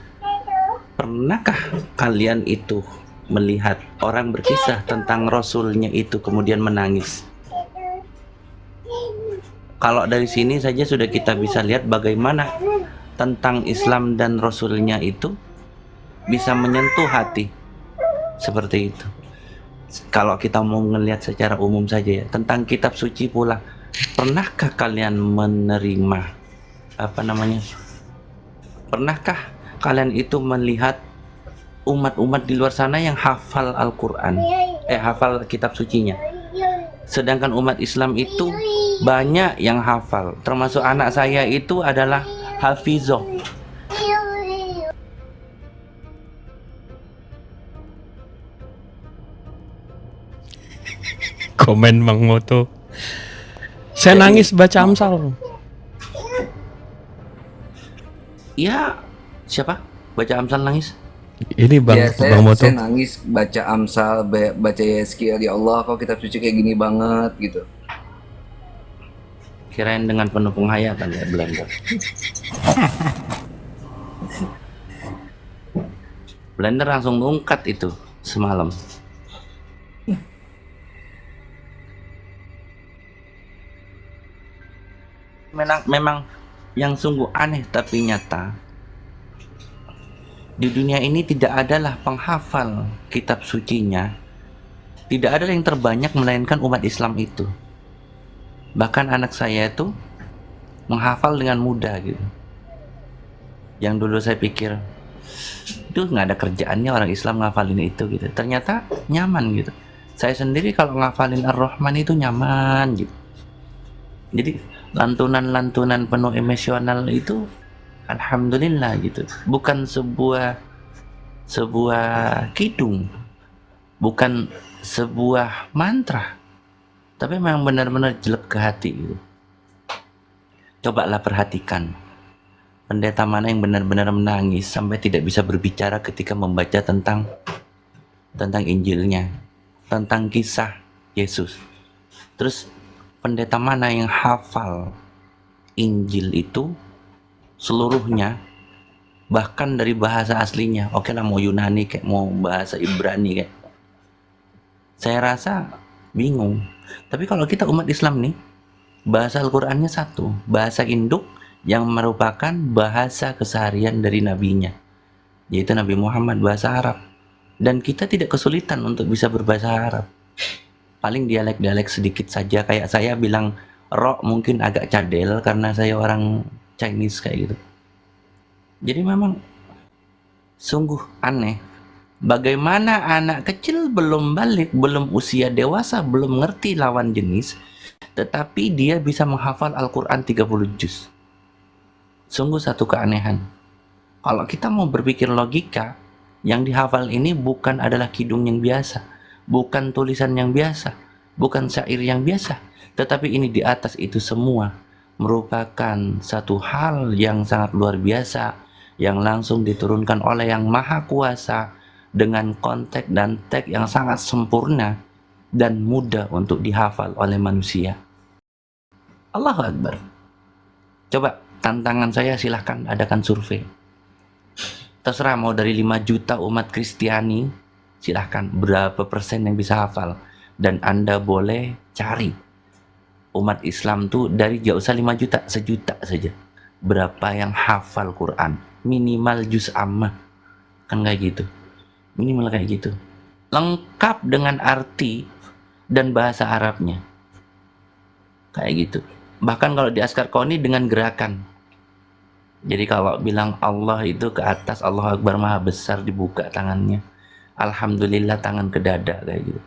pernahkah kalian itu melihat orang berkisah tentang Rasulnya itu kemudian menangis? Kalau dari sini saja sudah kita bisa lihat bagaimana tentang Islam dan Rasulnya itu bisa menyentuh hati. Seperti itu. Kalau kita mau ngelihat secara umum saja ya, tentang kitab suci pula, pernahkah kalian menerima pernahkah kalian itu melihat umat-umat di luar sana yang hafal Al-Quran, hafal kitab sucinya, sedangkan umat Islam itu banyak yang hafal, termasuk anak saya itu adalah Hafizoh. Komen Bang Moto, saya nangis baca Amsal. Ya, siapa? Baca Amsal nangis? Ini Bang Ya, Bang Moto. saya nangis baca Amsal, baca Yeskiel, ya Allah, kok kitab suci kayak gini banget gitu. Kirain dengan penuh penghayatan ya, Blender. Blender langsung ngungkat itu semalam. Memang yang sungguh aneh tapi nyata, di dunia ini tidak adalah penghafal kitab sucinya, tidak ada yang terbanyak melainkan umat Islam itu. Bahkan anak saya itu menghafal dengan mudah gitu. Yang dulu saya pikir itu nggak ada kerjaannya orang Islam ngafalin itu gitu, ternyata nyaman gitu. Saya sendiri kalau ngafalin Ar-Rahman itu nyaman gitu. Jadi lantunan-lantunan penuh emosional itu alhamdulillah gitu. Bukan sebuah kidung, bukan sebuah mantra, tapi memang benar-benar jelek ke hati gitu. Cobalah perhatikan pendeta mana yang benar-benar menangis sampai tidak bisa berbicara ketika membaca tentang Injilnya, tentang kisah Yesus. Terus pendeta mana yang hafal Injil itu seluruhnya, bahkan dari bahasa aslinya. Oke lah, mau Yunani kayak mau bahasa Ibrani kayak, saya rasa bingung. Tapi kalau kita umat Islam nih, bahasa Al-Qur'annya satu, bahasa induk yang merupakan bahasa keseharian dari nabinya, yaitu Nabi Muhammad, bahasa Arab. Dan kita tidak kesulitan untuk bisa berbahasa Arab. Paling dialek-dialek sedikit saja, kayak saya bilang ro mungkin agak cadel karena saya orang Chinese kayak gitu. Jadi memang sungguh aneh bagaimana anak kecil belum balik, belum usia dewasa, belum ngerti lawan jenis, tetapi dia bisa menghafal Al-Quran 30 juz. Sungguh satu keanehan. Kalau kita mau berpikir logika, Yang dihafal ini bukan adalah kidung yang biasa, bukan tulisan yang biasa, bukan syair yang biasa, tetapi ini di atas itu semua merupakan satu hal yang sangat luar biasa yang langsung diturunkan oleh Yang Maha Kuasa dengan konteks dan teks yang sangat sempurna dan mudah untuk dihafal oleh manusia. Allahu Akbar. Coba tantangan saya, silahkan adakan survei. Terserah mau dari 5 juta umat Kristiani, silahkan berapa persen yang bisa hafal. Dan Anda boleh cari umat Islam tuh dari gak usah 5 juta, 1 juta saja. Berapa yang hafal Quran? Minimal juz ammah. Kan kayak gitu. Minimal kayak gitu. Lengkap dengan arti dan bahasa Arabnya. Kayak gitu. Bahkan kalau di Askar Koni dengan gerakan. Jadi kalau bilang Allah itu ke atas, Allah Akbar Maha Besar, dibuka tangannya. Alhamdulillah tangan ke dada kayak gitu.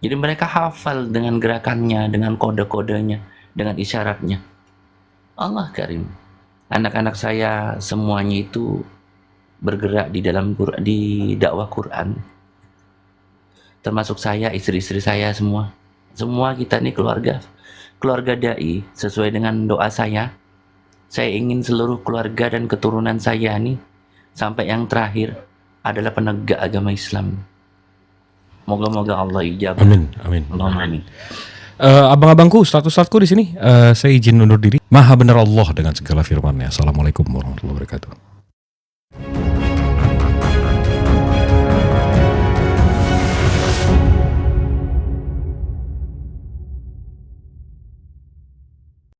Jadi mereka hafal dengan gerakannya, dengan kode-kodenya, dengan isyaratnya. Allah Karim. Anak-anak saya semuanya itu bergerak di dalam di dakwah Quran. Termasuk saya, istri-istri saya semua. Semua kita nih keluarga dai, sesuai dengan doa saya. Saya ingin seluruh keluarga dan keturunan saya nih sampai yang terakhir adalah penegak agama Islam. Moga-moga Allah ijabah. Amin, amin. Allahumma amin. Abang-abangku, status-statusku di sini, saya izin undur diri. Maha benar Allah dengan segala firman-Nya. Assalamualaikum warahmatullahi wabarakatuh.